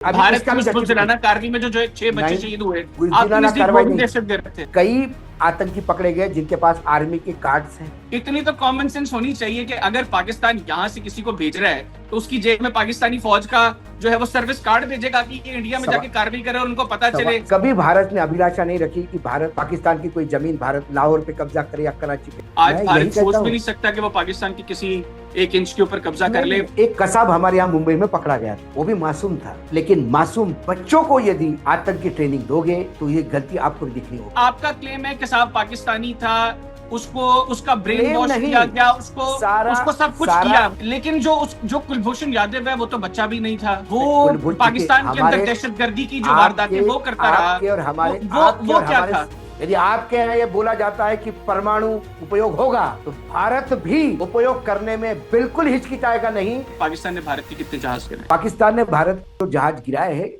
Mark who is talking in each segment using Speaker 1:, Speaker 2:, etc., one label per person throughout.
Speaker 1: अभी
Speaker 2: भारत
Speaker 1: इसका
Speaker 2: को
Speaker 1: भी
Speaker 2: बुलसिलाना कारगिल में जो 6 बच्चे
Speaker 1: नहीं,
Speaker 2: शहीद हुए, आप
Speaker 1: बुलसिलाना
Speaker 2: नजदीक वो
Speaker 1: कार्रवाई
Speaker 2: भी
Speaker 1: नहीं,
Speaker 2: दहशतगर्द थे।
Speaker 1: कई आतंकी पकड़े गए जिनके पास आर्मी के कार्ड्स हैं।
Speaker 2: इतनी तो कॉमन सेंस होनी चाहिए कि अगर पाकिस्तान यहाँ से किसी को भेज रहा है तो उसकी जेब में पाकिस्तानी फौज का जो है वो सर्विस कार्ड भेजेगा कि ये इंडिया में जाके कार्रवाई करे और उनको पता चले।
Speaker 1: कभी भारत ने अभिलाषा नहीं रखी कि भारत पाकिस्तान की कोई जमीन भारत लाहौर पे कब्जा करे या कराची पे।
Speaker 2: आज
Speaker 1: मैं
Speaker 2: भारत
Speaker 1: यही
Speaker 2: सोच
Speaker 1: कहता
Speaker 2: भी
Speaker 1: हूँ,
Speaker 2: नहीं सकता कि वो पाकिस्तान की किसी 1 इंच के ऊपर कब्जा कर ले।
Speaker 1: एक कसाब हमारे यहाँ मुंबई में पकड़ा गया था, वो भी मासूम था, लेकिन मासूम बच्चों को यदि आतंक की ट्रेनिंग दोगे तो ये गलती आपको भी दिखनी होगी।
Speaker 2: आपका क्लेम है कसाब पाकिस्तानी था, उसको उसका ब्रेन वॉश
Speaker 1: नहीं,
Speaker 2: किया गया, उसको सब कुछ किया, लेकिन जो कुलभूषण यादव है वो तो बच्चा भी नहीं था। वो पाकिस्तान के अंदर दहशतगर्दी की जो वारदातें वो करता रहा,
Speaker 1: और हमारे
Speaker 2: वो क्या था।
Speaker 1: यदि आपके यहाँ ये बोला जाता है कि परमाणु उपयोग होगा तो भारत भी उपयोग करने में बिल्कुल हिचकिचाएगा नहीं।
Speaker 2: पाकिस्तान ने भारत के कितने जहाज गिराए?
Speaker 1: पाकिस्तान ने भारत को जहाज गिराए हैं।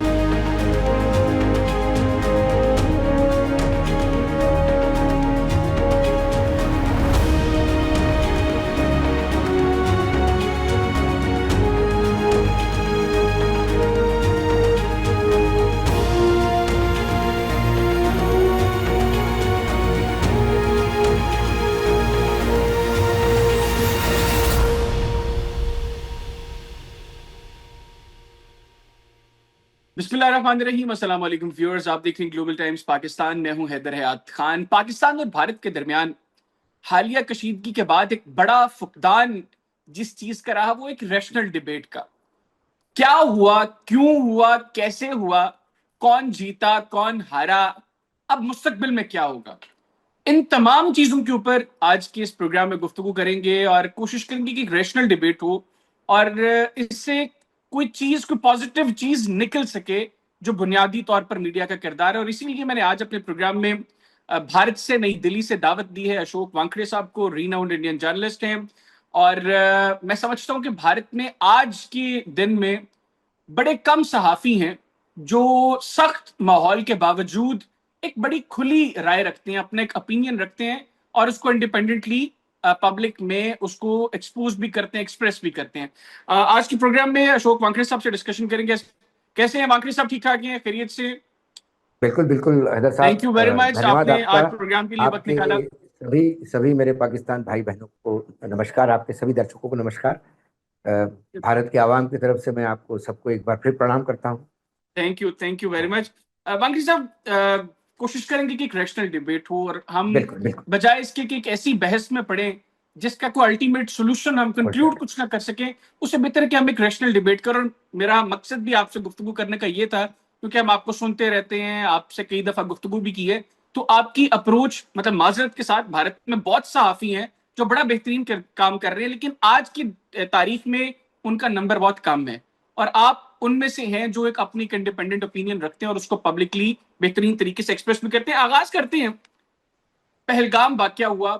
Speaker 2: बिस्मिल्लाहिर्रहमानिर्रहीम, अस्सलाम वालेकुम व्यूअर्स, आप देख रहे हैं ग्लोबल टाइम्स पाकिस्तान। मैं हूं हैदर हयात खान। पाकिस्तान और भारत के दरमियान हालिया कशीदगी के बाद एक बड़ा फुकदान जिस चीज का रहा वो एक रैशनल डिबेट का। क्या हुआ, क्यों हुआ, कैसे हुआ, कौन जीता, कौन हारा, अब मुस्तकबिल में क्या होगा, इन तमाम चीजों के ऊपर आज के इस प्रोग्राम में गुफ्तगू करेंगे और कोशिश करेंगे कि एक रैशनल डिबेट हो और इससे कोई पॉजिटिव चीज निकल सके जो बुनियादी तौर पर मीडिया का किरदार है। और इसीलिए मैंने आज अपने प्रोग्राम में भारत से नई दिल्ली से दावत दी है अशोक वानखेड़े साहब को। रीनाउंड इंडियन जर्नलिस्ट हैं और मैं समझता हूं कि भारत में आज के दिन में बड़े कम सहाफी हैं जो सख्त माहौल के बावजूद एक बड़ी खुली राय रखते हैं, अपने एक ओपिनियन रखते हैं और उसको इंडिपेंडेंटली पब्लिक में उसको एक्सपोज भी करते हैं, एक्सप्रेस भी करते हैं। आज के प्रोग्राम में अशोक वानखेड़े साहब से डिस्कशन करेंगे। कैसे हैं वानखेड़े साहब? ठीक ठाक हैं? खैरियत से?
Speaker 1: बिल्कुल बिल्कुल हैदर साहब,
Speaker 2: थैंक यू वेरी मच,
Speaker 1: धन्यवाद
Speaker 2: आपने
Speaker 1: आपका।
Speaker 2: आज प्रोग्राम के लिए वक्त
Speaker 1: आपके
Speaker 2: निकाला।
Speaker 1: सभी सभी मेरे पाकिस्तान भाई बहनों को नमस्कार, आपके सभी दर्शकों को नमस्कार। अ, भारत के आवाम की तरफ से मैं आपको सबको एक बार फिर प्रणाम करता हूँ।
Speaker 2: Thank you very much. Wankhede साहब, कोशिश करेंगे कि एक रैशनल डिबेट हो और हम
Speaker 1: बिल्कुल बिल्कुल
Speaker 2: बजाय इसके कि एक ऐसी बहस में पड़े जिसका कोई अल्टीमेट सोल्यूशन हम कंक्लूड कुछ ना कर सके, उससे बेहतर है कि हम एक रैशनल डिबेट करें। और मेरा मकसद भी आपसे गुफ्तगू करने का ये था क्योंकि हम आपको सुनते रहते हैं, आपसे कई दफा गुफ्तगू भी की है, तो आपकी अप्रोच, मतलब माजरत के साथ, भारत में बहुत सहाफी हैं जो बड़ा बेहतरीन काम कर रहे हैं लेकिन आज की तारीख में उनका नंबर बहुत कम है और आप उनमें से हैं जो एक अपनी इंडिपेंडेंट ओपिनियन रखते हैं और उसको पब्लिकली बेहतरीन तरीके से एक्सप्रेस भी करते हैं। आगाज करते हैं, पहलगाम वाकया हुआ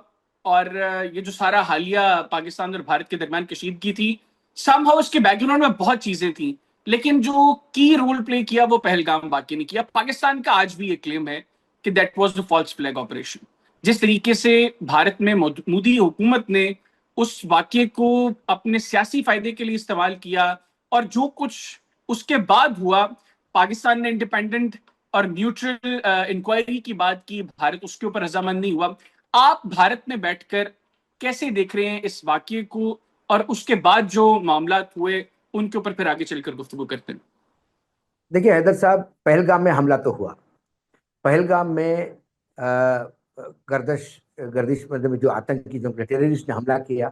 Speaker 2: और ये जो सारा हालिया पाकिस्तान और भारत के दरमियान कशीदगी थी, समहाउ इसके बैकग्राउंड में बहुत चीजें थी लेकिन जो की रोल प्ले किया वो पहलगाम वाकये ने किया। पाकिस्तान का आज भी ये क्लेम है कि that was the false flag operation. जिस तरीके से भारत में मोदी हुकूमत ने उस वाकये को अपने सियासी फायदे के लिए इस्तेमाल किया और जो कुछ उसके बाद हुआ, पाकिस्तान ने इंडिपेंडेंट और न्यूट्रल इंक्वायरी की बात की, भारत उसके ऊपर रजामंद नहीं हुआ। आप भारत में बैठकर कैसे देख रहे हैं इस वाकये को और उसके बाद जो मामला हुए उनके ऊपर फिर आगे चलकर गुफ्तगू करते हैं?
Speaker 1: देखिए हैदर साहब, पहलगाम में हमला तो हुआ। पहलगाम में गर्दिश मतलब जो आतंकी जो टेररिस्ट ने हमला किया,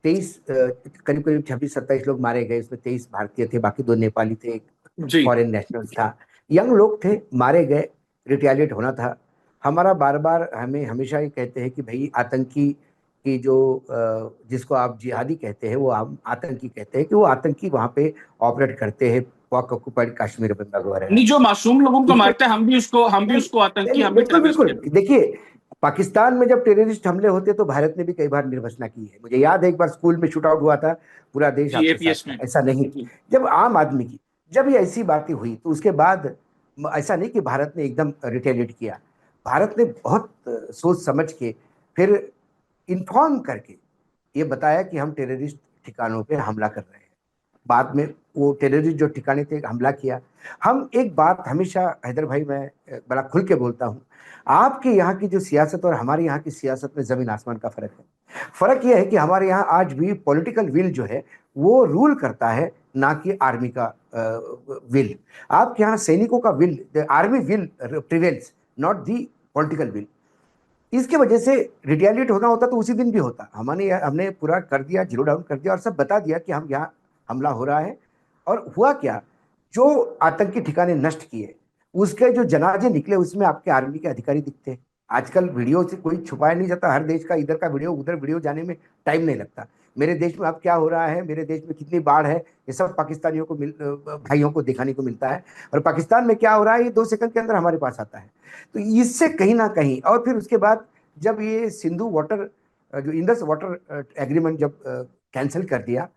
Speaker 1: 23 करीब करीब 26-27 लोग मारे गए। इसमें 23 भारतीय थे, बाकी 2 नेपाली थे, एक
Speaker 2: जी,
Speaker 1: फॉरेन नेशनल्स था। यंग लोग थे, मारे गए, रिटेलिएट होना था। हमारा बार बार हमें हमेशा ये कहते हैं कि भाई आतंकी की जो जिसको आप जिहादी कहते हैं वो हम आतंकी कहते हैं कि वो आतंकी वहाँ पे ऑपरेट करते हैं, पाक ऑक्युपाइड कश्मीर में वगैरह।
Speaker 2: नहीं, जो मासूम लोगों को
Speaker 1: इसमें
Speaker 2: मारते हैं हम भी
Speaker 1: नहीं
Speaker 2: उसको आतंकी,
Speaker 1: नहीं,
Speaker 2: हम भी
Speaker 1: बिल्कुल
Speaker 2: टेररिस्ट
Speaker 1: बिल्कुल।
Speaker 2: कहते
Speaker 1: देखिए, पाकिस्तान में जब टेररिस्ट हमले होते तो भारत ने भी कई बार निर्वसना की है। मुझे याद है एक बार स्कूल में शूट आउट हुआ था, पूरा
Speaker 2: हैं।
Speaker 1: देश
Speaker 2: जी,
Speaker 1: आपके साथ
Speaker 2: एपीएस
Speaker 1: था।
Speaker 2: में।
Speaker 1: ऐसा नहीं, जब आम आदमी की जब ये ऐसी बातें हुई तो उसके बाद ऐसा नहीं कि भारत ने एकदम रिटेलिएट किया। भारत ने बहुत सोच समझ के फिर इन्फॉर्म करके ये बताया कि हम टेररिस्ट ठिकानों पे हमला कर रहे हैं। बाद में वो टेररिस्ट जो ठिकाने थे हमला किया। हम एक बात हमेशा हैदर भाई, मैं बड़ा खुल के बोलता हूँ, आपके यहाँ की जो सियासत और हमारे यहाँ की सियासत में जमीन आसमान का फर्क है। फर्क यह है कि हमारे यहाँ आज भी पॉलिटिकल विल जो है वो रूल करता है, ना कि आर्मी का विल। आपके यहाँ सैनिकों का will, army will prevails, not the political will. इसके वजह से रिटेलिएट होना होता तो उसी दिन भी होता। हमने पूरा कर दिया, जीरो डाउन कर दिया और सब बता दिया कि हम यहाँ हमला हो रहा है। और हुआ क्या, जो आतंकी ठिकाने नष्ट किए उसके जो जनाजे निकले उसमें आपके आर्मी के अधिकारी दिखते हैं। आजकल वीडियो से कोई छुपाया नहीं जाता, हर देश का इधर का वीडियो उधर वीडियो जाने में टाइम नहीं लगता। मेरे देश में अब क्या हो रहा है, मेरे देश में कितनी बाढ़ है, ये सब पाकिस्तानियों को भाइयों को दिखाने को मिलता है। और पाकिस्तान में क्या हो रहा है ये 2 सेकंड के अंदर हमारे पास आता है। तो इससे कहीं ना कहीं, और फिर उसके बाद जब ये सिंधु वाटर जो इंडस वाटर एग्रीमेंट जब कैंसिल कर दिया,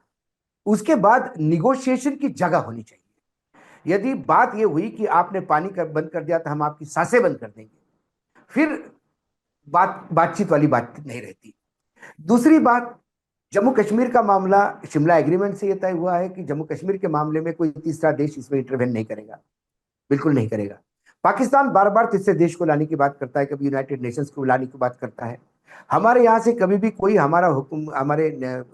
Speaker 1: उसके बाद निगोशिएशन की जगह होनी चाहिए। यदि बात ये हुई कि आपने पानी बंद कर दिया तो हम आपकी सांसें बंद कर देंगे, फिर बातचीत वाली बात नहीं रहती। दूसरी बात, जम्मू कश्मीर का मामला, शिमला एग्रीमेंट से यह तय हुआ है कि जम्मू कश्मीर के मामले में कोई तीसरा देश इसमें इंटरवेन नहीं करेगा, बिल्कुल नहीं करेगा। पाकिस्तान बार बार तीसरे देश को लाने की बात करता है, कभी यूनाइटेड नेशंस को लाने की बात करता है। हमारे यहाँ से कभी भी कोई हमारा हुक्म, हमारे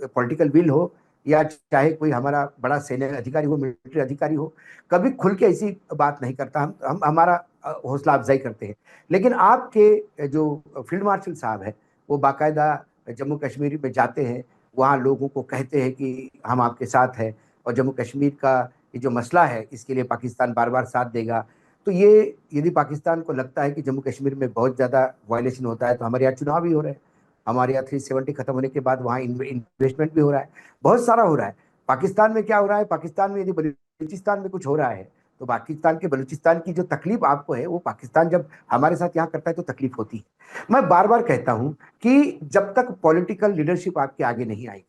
Speaker 1: पॉलिटिकल विल हो या चाहे कोई हमारा बड़ा सैन्य अधिकारी हो, मिलिट्री अधिकारी हो, कभी खुल के ऐसी बात नहीं करता। हम हमारा हौसला अफजाई करते हैं। लेकिन आपके जो फील्ड मार्शल साहब है वो बाकायदा जम्मू कश्मीर में जाते हैं, वहाँ लोगों को कहते हैं कि हम आपके साथ हैं और जम्मू कश्मीर का ये जो मसला है इसके लिए पाकिस्तान बार बार साथ देगा। तो ये यदि पाकिस्तान को लगता है कि जम्मू कश्मीर में बहुत ज़्यादा वायलेशन होता है, तो हमारे यहाँ चुनाव भी हो रहे हैं, हमारे यहाँ 370 खत्म होने के बाद वहाँ इन्वेस्टमेंट भी हो रहा है, बहुत सारा हो रहा है। पाकिस्तान में क्या हो रहा है, पाकिस्तान में यदि बलूचिस्तान में कुछ हो रहा है तो पाकिस्तान के बलूचिस्तान की जो तकलीफ आपको है वो पाकिस्तान जब हमारे साथ यहाँ करता है तो तकलीफ होती है। मैं बार बार कहता हूँ कि जब तक पॉलिटिकल लीडरशिप आपके आगे नहीं आएगी,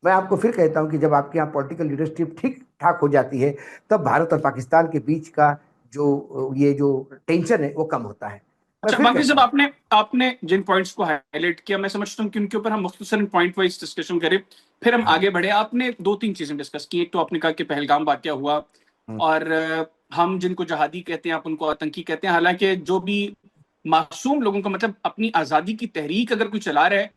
Speaker 1: मैं आपको फिर कहता हूँ कि जब आपके यहाँ पॉलिटिकल लीडरशिप ठीक ठाक हो जाती है तब भारत और पाकिस्तान के बीच का जो ये जो टेंशन है वो कम होता है।
Speaker 2: अच्छा बाकी सब आपने आपने जिन पॉइंट्स को हाईलाइट किया, मैं समझता हूँ कि उनके ऊपर हम मुख्तसरन पॉइंट वाइज डिस्कशन करें, फिर हम आगे बढ़े। आपने 2-3 चीजें डिस्कस की। एक तो आपने कहा कि पहलगाम वाकया हुआ और हम जिनको जहादी कहते हैं आप उनको आतंकी कहते हैं। हालांकि जो भी मासूम लोगों का, मतलब अपनी आजादी की तहरीक अगर कोई चला रहा है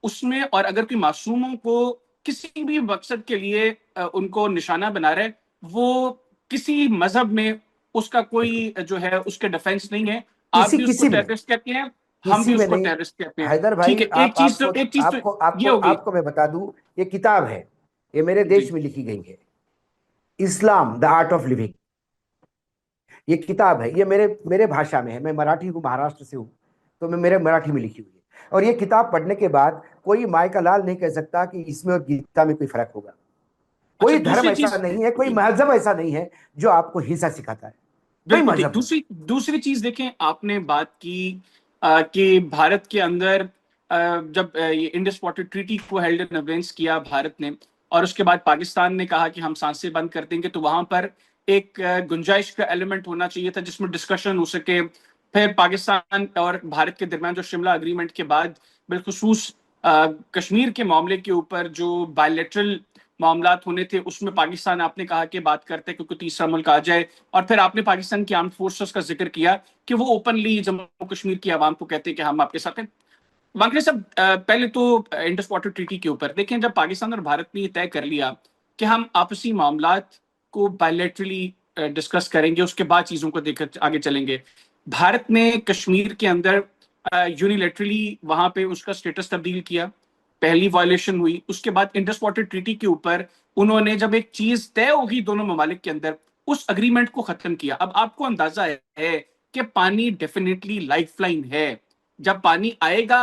Speaker 2: उसमें, और अगर कोई मासूमों को किसी भी मकसद के लिए उनको निशाना बना रहा है, वो किसी मजहब में उसका कोई जो है उसके डिफेंस नहीं है। आप भी उसको टेररिस्ट कहते हैं, हम भी उसको टेररिस्ट कहते हैं।
Speaker 1: हैदर भाई,
Speaker 2: ठीक है, एक चीज तो ये होगी।
Speaker 1: आपको मैं बता दूं, ये किताब है, ये मेरे देश में लिखी गई है, इस्लाम द आर्ट ऑफ लिविंग। ये किताब है, ये मेरे मेरे भाषा में है, मैं मराठी हूँ, महाराष्ट्र से हूँ, तो मैं मेरे मराठी में लिखी हुई है। और ये किताब पढ़ने के बाद कोई माय का लाल नहीं कह सकता कि इसमें और गीता में कोई फर्क होगा। कोई धर्म ऐसा नहीं है, कोई मजहब ऐसा नहीं है जो आपको हिंसा सिखाता है।
Speaker 2: बिल्कुल ठीक। दूसरी चीज देखें, आपने बात की कि भारत के अंदर जब ये इंडस वाटर ट्रीटी को हेल्ड इन अबेंस किया भारत ने, और उसके बाद पाकिस्तान ने कहा कि हम सांसें बंद कर देंगे, तो वहां पर एक गुंजाइश का एलिमेंट होना चाहिए था जिसमें डिस्कशन हो सके। फिर पाकिस्तान और भारत के दरमियान जो शिमला अग्रीमेंट के बाद बिलखुसूस कश्मीर के मामले के ऊपर जो बायलैटरल मामलात होने थे उसमें पाकिस्तान आपने कहा कि बात करते हैं क्योंकि तीसरा मुल्क आ जाए। और फिर आपने पाकिस्तान की आर्म्ड फोर्सेस का जिक्र किया कि वो ओपनली जम्मू कश्मीर की आवाम को कहते हैं कि हम आपके साथ हैं। वाकई साहब, पहले तो इंडस वाटर ट्रीटी के ऊपर देखें, जब पाकिस्तान और भारत ने तय कर लिया कि हम आपसी मामलात को बायलैटरली डिस्कस करेंगे, उसके बाद चीजों को देखकर आगे चलेंगे। भारत ने कश्मीर के अंदर यूनिलैटरली वहां पे उसका स्टेटस तब्दील किया, पहली वायलेशन हुई। उसके बाद इंडस वाटर ट्रीटी के ऊपर उन्होंने जब एक चीज तय होगी दोनों ममालिक के अंदर, उस अग्रीमेंट को खत्म किया। अब आपको अंदाजा है कि पानी डेफिनेटली लाइफलाइन है। जब पानी आएगा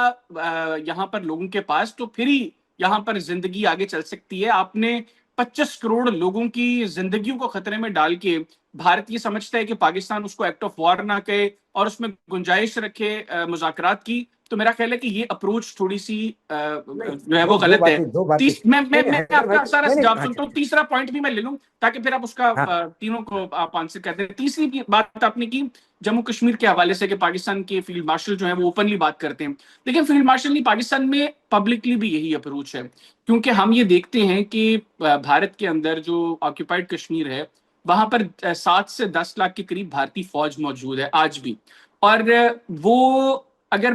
Speaker 2: यहाँ पर लोगों के पास, तो फिर ही यहाँ पर जिंदगी आगे चल सकती है। आपने 25 करोड़ लोगों की जिंदगियों को खतरे में डाल के भारत ये समझता है कि पाकिस्तान उसको एक्ट ऑफ वॉर ना कहे और उसमें गुंजाइश रखे मुज़ाकरात की, तो मेरा ख्याल है कि ये अप्रोच थोड़ी सी
Speaker 1: नहीं,
Speaker 2: जो है वो गलत है।
Speaker 1: दो बातें
Speaker 2: मैं
Speaker 1: हैदर भाई,
Speaker 2: आपका सारा
Speaker 1: नहीं नहीं,
Speaker 2: जवाब सुनता
Speaker 1: अच्छा
Speaker 2: हूँ, तीसरा पॉइंट भी मैं ले लूं ताकि फिर आप उसका
Speaker 1: हाँ,
Speaker 2: तीनों को आप आंसर कर दें। तीसरी बात आपने की जम्मू कश्मीर के हवाले से कि पाकिस्तान के फील्ड मार्शल जो है वो ओपनली बात करते हैं, लेकिन फील्ड मार्शल नहीं, पाकिस्तान में पब्लिकली भी यही अप्रोच है, क्योंकि हम ये देखते हैं कि भारत के अंदर जो ऑक्यूपाइड कश्मीर है वहां पर 7 से 10 लाख के करीब भारतीय फौज मौजूद है आज भी, और वो अगर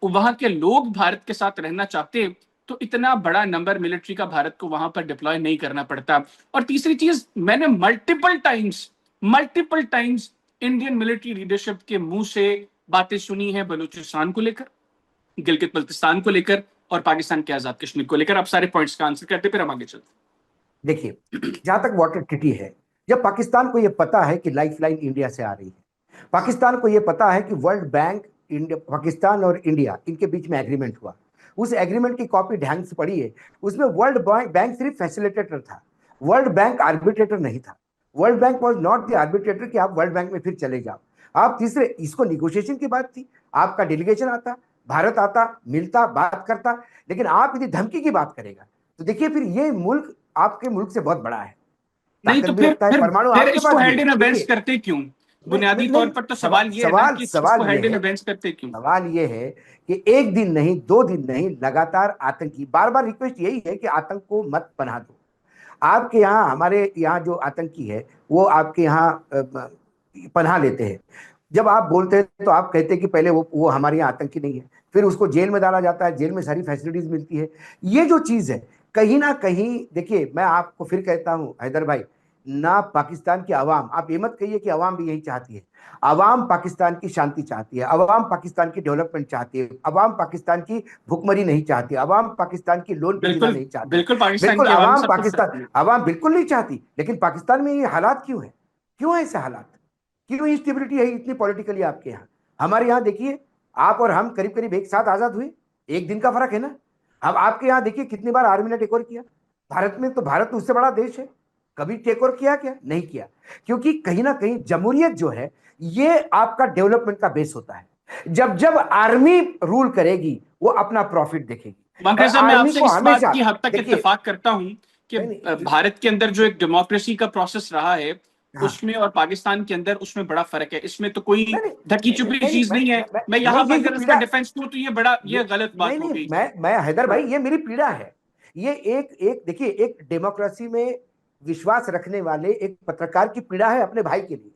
Speaker 2: वहां के लोग भारत के साथ रहना चाहते तो इतना बड़ा नंबर मिलिट्री का भारत को वहां पर डिप्लॉय नहीं करना पड़ता। और तीसरी चीज, मैंने multiple times Indian military leadership के मुंह से बातें सुनी है बलूचिस्तान को लेकर, गिलगित बल्तिस्तान को लेकर और पाकिस्तान के आजाद कश्मीर को लेकर। आप सारे पॉइंट्स का आंसर करते फिर हम आगे चलते।
Speaker 1: देखिए, जहां तक वाटर ट्रीटी है, जब पाकिस्तान को यह पता है कि लाइफलाइन इंडिया से आ रही है, पाकिस्तान को यह पता है कि वर्ल्ड बैंक, इंडिया, पाकिस्तान और इंडिया इनके बीच में एग्रीमेंट हुआ, उस एग्रीमेंट की कॉपी ढंग से पढ़ी है, उसमें वर्ल्ड बैंक सिर्फ फैसिलिटेटर था, वर्ल्ड बैंक आर्बिट्रेटर नहीं था। World bank was not the arbitrator कि आप वर्ल्ड बैंक में फिर चले जाओ। आप तीसरे, इसको निगोशिएशन की बात थी, आपका डेलीगेशन आता, भारत आता, मिलता, बात करता, लेकिन आप यदि धमकी की बात करेगा तो देखिए फिर ये मुल्क आपके मुल्क से बहुत बड़ा है,
Speaker 2: नहीं
Speaker 1: ताकत
Speaker 2: तो
Speaker 1: भी रखता है, परमाणु
Speaker 2: फिर
Speaker 1: आपके
Speaker 2: इसको
Speaker 1: पास भी
Speaker 2: हेड
Speaker 1: है।
Speaker 2: इन अबेंस
Speaker 1: देखिए,
Speaker 2: करते क्यों?
Speaker 1: नहीं
Speaker 2: बुनियादी
Speaker 1: नहीं,
Speaker 2: तौर पर तो
Speaker 1: सवाल
Speaker 2: सवाल ये है ना
Speaker 1: सवाल
Speaker 2: कि
Speaker 1: सवाल
Speaker 2: इसको
Speaker 1: ये
Speaker 2: हेड इन
Speaker 1: है,
Speaker 2: अबेंस करते क्यों?
Speaker 1: सवाल ये है कि एक दिन नहीं, 2 दिन नहीं, लगातार आतंकी, बार बार रिक्वेस्ट यही है कि आतंक को मत पनाह दो। आपके यहाँ, हमारे यहाँ जो आतंकी है वो आपके यहाँ पनाह लेते हैं। जब आप बोलते हैं तो आप कहते हैं कि पहले वो हमारे यहाँ आतंकी नहीं है, फिर उसको जेल में डाला जाता है, जेल में सारी फैसिलिटीज मिलती है। ये जो चीज है कहीं ना कहीं, देखिए मैं आपको फिर कहता हूं हैदर भाई, ना पाकिस्तान की आवाम, आप ये मत कहिए कि आवाम भी यही चाहती है। आवाम पाकिस्तान की शांति चाहती है, आवाम पाकिस्तान की डेवलपमेंट चाहती है, आवाम पाकिस्तान की भुखमरी नहीं चाहती, आवाम पाकिस्तान की लोन पे जीना
Speaker 2: बिल्कुल
Speaker 1: नहीं चाहती।
Speaker 2: बिल्कुल, पाकिस्तान
Speaker 1: बिल्कुल,
Speaker 2: की आवाम
Speaker 1: आवाम
Speaker 2: सब कुछ
Speaker 1: पाकिस्तान,
Speaker 2: चाहती है।
Speaker 1: आवाम बिल्कुल नहीं चाहती, लेकिन पाकिस्तान में ये हालात क्यों है? क्यों है ऐसे हालात? क्यों इंस्टेबिलिटी है इतनी पॉलिटिकली आपके यहाँ? हमारे यहाँ देखिए, आप और हम करीब करीब एक साथ आजाद हुए, एक दिन का फर्क है ना। अब आपके यहाँ देखिए कितनी बार आर्मी ने टेक ओवर किया। भारत में तो, भारत तो उससे बड़ा देश है, कभी टेक ओवर किया क्या? नहीं किया। क्योंकि कहीं ना कहीं जमहूरियत जो है ये आपका डेवलपमेंट का बेस होता है। जब जब आर्मी रूल करेगी वो अपना प्रॉफिट देखेगी, और
Speaker 2: वानखेड़े साहब, मैं
Speaker 1: आर्मी
Speaker 2: आपसे
Speaker 1: को
Speaker 2: इस बात
Speaker 1: हमेशा,
Speaker 2: की हद तक
Speaker 1: देखिए,
Speaker 2: इत्तेफाक करता हूं कि
Speaker 1: नहीं नहीं,
Speaker 2: भारत के अंदर जो एक डेमोक्रेसी का प्रोसेस रहा है
Speaker 1: हाँ,
Speaker 2: उसमें और पाकिस्तान के अंदर उसमें बड़ा फर्क है। इसमें तो कोई
Speaker 1: नहीं नहीं
Speaker 2: ढकी
Speaker 1: नहीं
Speaker 2: छुपी
Speaker 1: नहीं नहीं,
Speaker 2: चीज नहीं है। मैं
Speaker 1: मैं
Speaker 2: यहां पर
Speaker 1: ये
Speaker 2: अगर इसका
Speaker 1: पीड़ा,
Speaker 2: डिफेंस करूं तो ये बड़ा, ये गलत
Speaker 1: नहीं
Speaker 2: बात हो
Speaker 1: नहीं,
Speaker 2: गई।
Speaker 1: मैं हैदर भाई, ये मेरी पीड़ा है। ये एक एक देखिए, एक डेमोक्रेसी में विश्वास रखने वाले एक पत्रकार की पीड़ा है अपने भाई के लिए।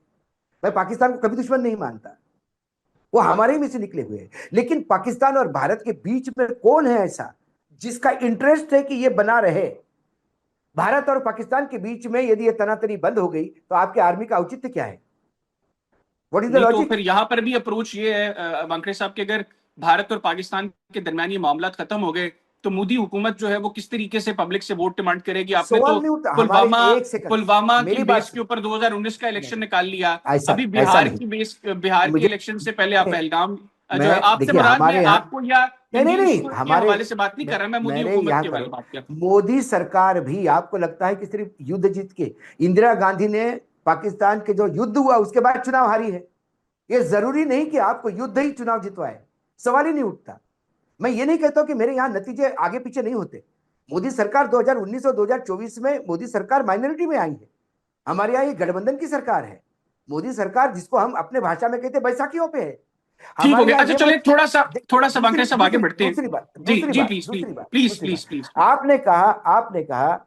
Speaker 1: मैं पाकिस्तान को कभी दुश्मन नहीं मानता, वो हमारे ही में से निकले हुए हैं, लेकिन पाकिस्तान और भारत के बीच में कौन है ऐसा जिसका इंटरेस्ट है कि ये बना रहे? भारत और पाकिस्तान के बीच में यदि ये तनातनी बंद हो गई तो आपके आर्मी का औचित्य क्या है? व्हाट इज द
Speaker 2: नहीं तो
Speaker 1: लॉजिक?
Speaker 2: फिर यहाँ पर भी अप्रोच ये है वानखेड़े साहब के, अगर भारत और पाकिस्तान के दरमियान ये मामला खत्म हो गए तो मोदी हुकूमत जो है वो किस तरीके से पब्लिक से वोट डिमांड करेगी? आपने
Speaker 1: सवाल
Speaker 2: तो
Speaker 1: नहीं उठता हमारे,
Speaker 2: पुलवामा
Speaker 1: एक सेकंड,
Speaker 2: पुलवामा की
Speaker 1: मेरी बात
Speaker 2: बेस के
Speaker 1: सुनो।
Speaker 2: ऊपर 2019 का
Speaker 1: नहीं
Speaker 2: इलेक्शन
Speaker 1: नहीं,
Speaker 2: निकाल लिया।
Speaker 1: ऐसा
Speaker 2: अभी
Speaker 1: ऐसा
Speaker 2: बिहार
Speaker 1: नहीं,
Speaker 2: की बेस, बिहार के
Speaker 1: मुझे,
Speaker 2: इलेक्शन से पहले आप पहलगाम जो है,
Speaker 1: मैं
Speaker 2: आपसे
Speaker 1: देखिए
Speaker 2: मुराद मैं
Speaker 1: हमारे यहाँ,
Speaker 2: आपको या
Speaker 1: नहीं नहीं
Speaker 2: इंडियंस
Speaker 1: नहीं,
Speaker 2: के
Speaker 1: हमारे,
Speaker 2: हवाले से बात नहीं कर रहा, मैं मोदी
Speaker 1: मेरे
Speaker 2: हुकूमत
Speaker 1: यहाँ
Speaker 2: के बारे
Speaker 1: करो,
Speaker 2: में बात कर रहा हूँ।
Speaker 1: मोदी सरकार भी, आपको लगता है कि सिर्फ युद्ध जीत के, इंदिरा गांधी ने पाकिस्तान के जो युद्ध हुआ उसके बाद चुनाव हारी है? ये जरूरी नहीं कि आपको युद्ध ही चुनाव जितवाए, सवाल ही नहीं उठता। मैं ये नहीं कहता कि मेरे यहाँ नतीजे आगे पीछे नहीं होते। मोदी सरकार 2019 और 2024 में मोदी सरकार माइनॉरिटी में आई है। हमारे यहाँ ये गठबंधन की सरकार है। मोदी सरकार, जिसको हम अपने भाषा में कहते हैं, बैसाखियों पे है।
Speaker 2: ठीक हो
Speaker 1: हमारे
Speaker 2: गया।
Speaker 1: यहाँ
Speaker 2: अच्छा
Speaker 1: ये
Speaker 2: चलिए,
Speaker 1: मत,
Speaker 2: थोड़ा सा
Speaker 1: दूसरी
Speaker 2: वानखेड़े साहब आगे
Speaker 1: दूसरी
Speaker 2: बढ़ते हैं।
Speaker 1: दूसरी बात,
Speaker 2: जी
Speaker 1: दूसरी
Speaker 2: जी,
Speaker 1: बात,
Speaker 2: प्लीज प्लीज
Speaker 1: दूसरी बात,
Speaker 2: प्लीज
Speaker 1: दूसरी बात,
Speaker 2: प्लीज प्लीज।
Speaker 1: आपने कहा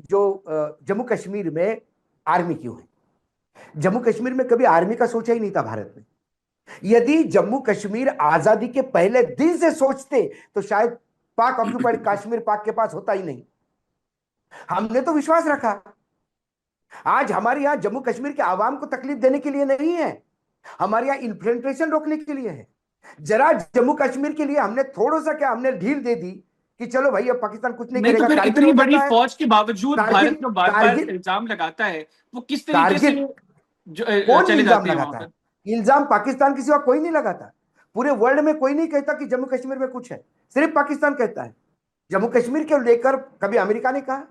Speaker 1: जो जम्मू कश्मीर में आर्मी क्यों है? जम्मू कश्मीर में कभी आर्मी का सोचा ही नहीं था भारत में। यदि जम्मू कश्मीर आजादी के पहले दिन से सोचते तो शायद पाक ऑक्युपाइड कश्मीर पाक के पास होता ही नहीं। हमने तो विश्वास रखा। आज हमारे यहां जम्मू कश्मीर के आवाम को तकलीफ देने के लिए नहीं है, हमारे यहाँ इन्फ्लेट्रेशन रोकने के लिए है। जरा जम्मू कश्मीर के लिए हमने थोड़ा सा, क्या हमने ढील दे दी कि चलो भाई अब पाकिस्तान कुछ नहीं
Speaker 2: नहीं तो
Speaker 1: करेगा?
Speaker 2: फिर
Speaker 1: कारगिल
Speaker 2: इतनी
Speaker 1: हो
Speaker 2: बड़ी
Speaker 1: जाता है।
Speaker 2: फौज के बावजूद
Speaker 1: कारगिल,
Speaker 2: भारत जो बार बार
Speaker 1: कारगिल,
Speaker 2: इल्जाम लगाता है वो किस तरीके से
Speaker 1: कारगिल, कौन
Speaker 2: चले
Speaker 1: इल्जाम
Speaker 2: जाते हैं वहां
Speaker 1: लगाता है?
Speaker 2: पर?
Speaker 1: इल्जाम पाकिस्तान के सिवा कोई नहीं लगाता। पूरे वर्ल्ड में कोई नहीं कहता कि जम्मू कश्मीर में कुछ है, सिर्फ पाकिस्तान कहता है। जम्मू कश्मीर को लेकर कभी अमेरिका ने कहा?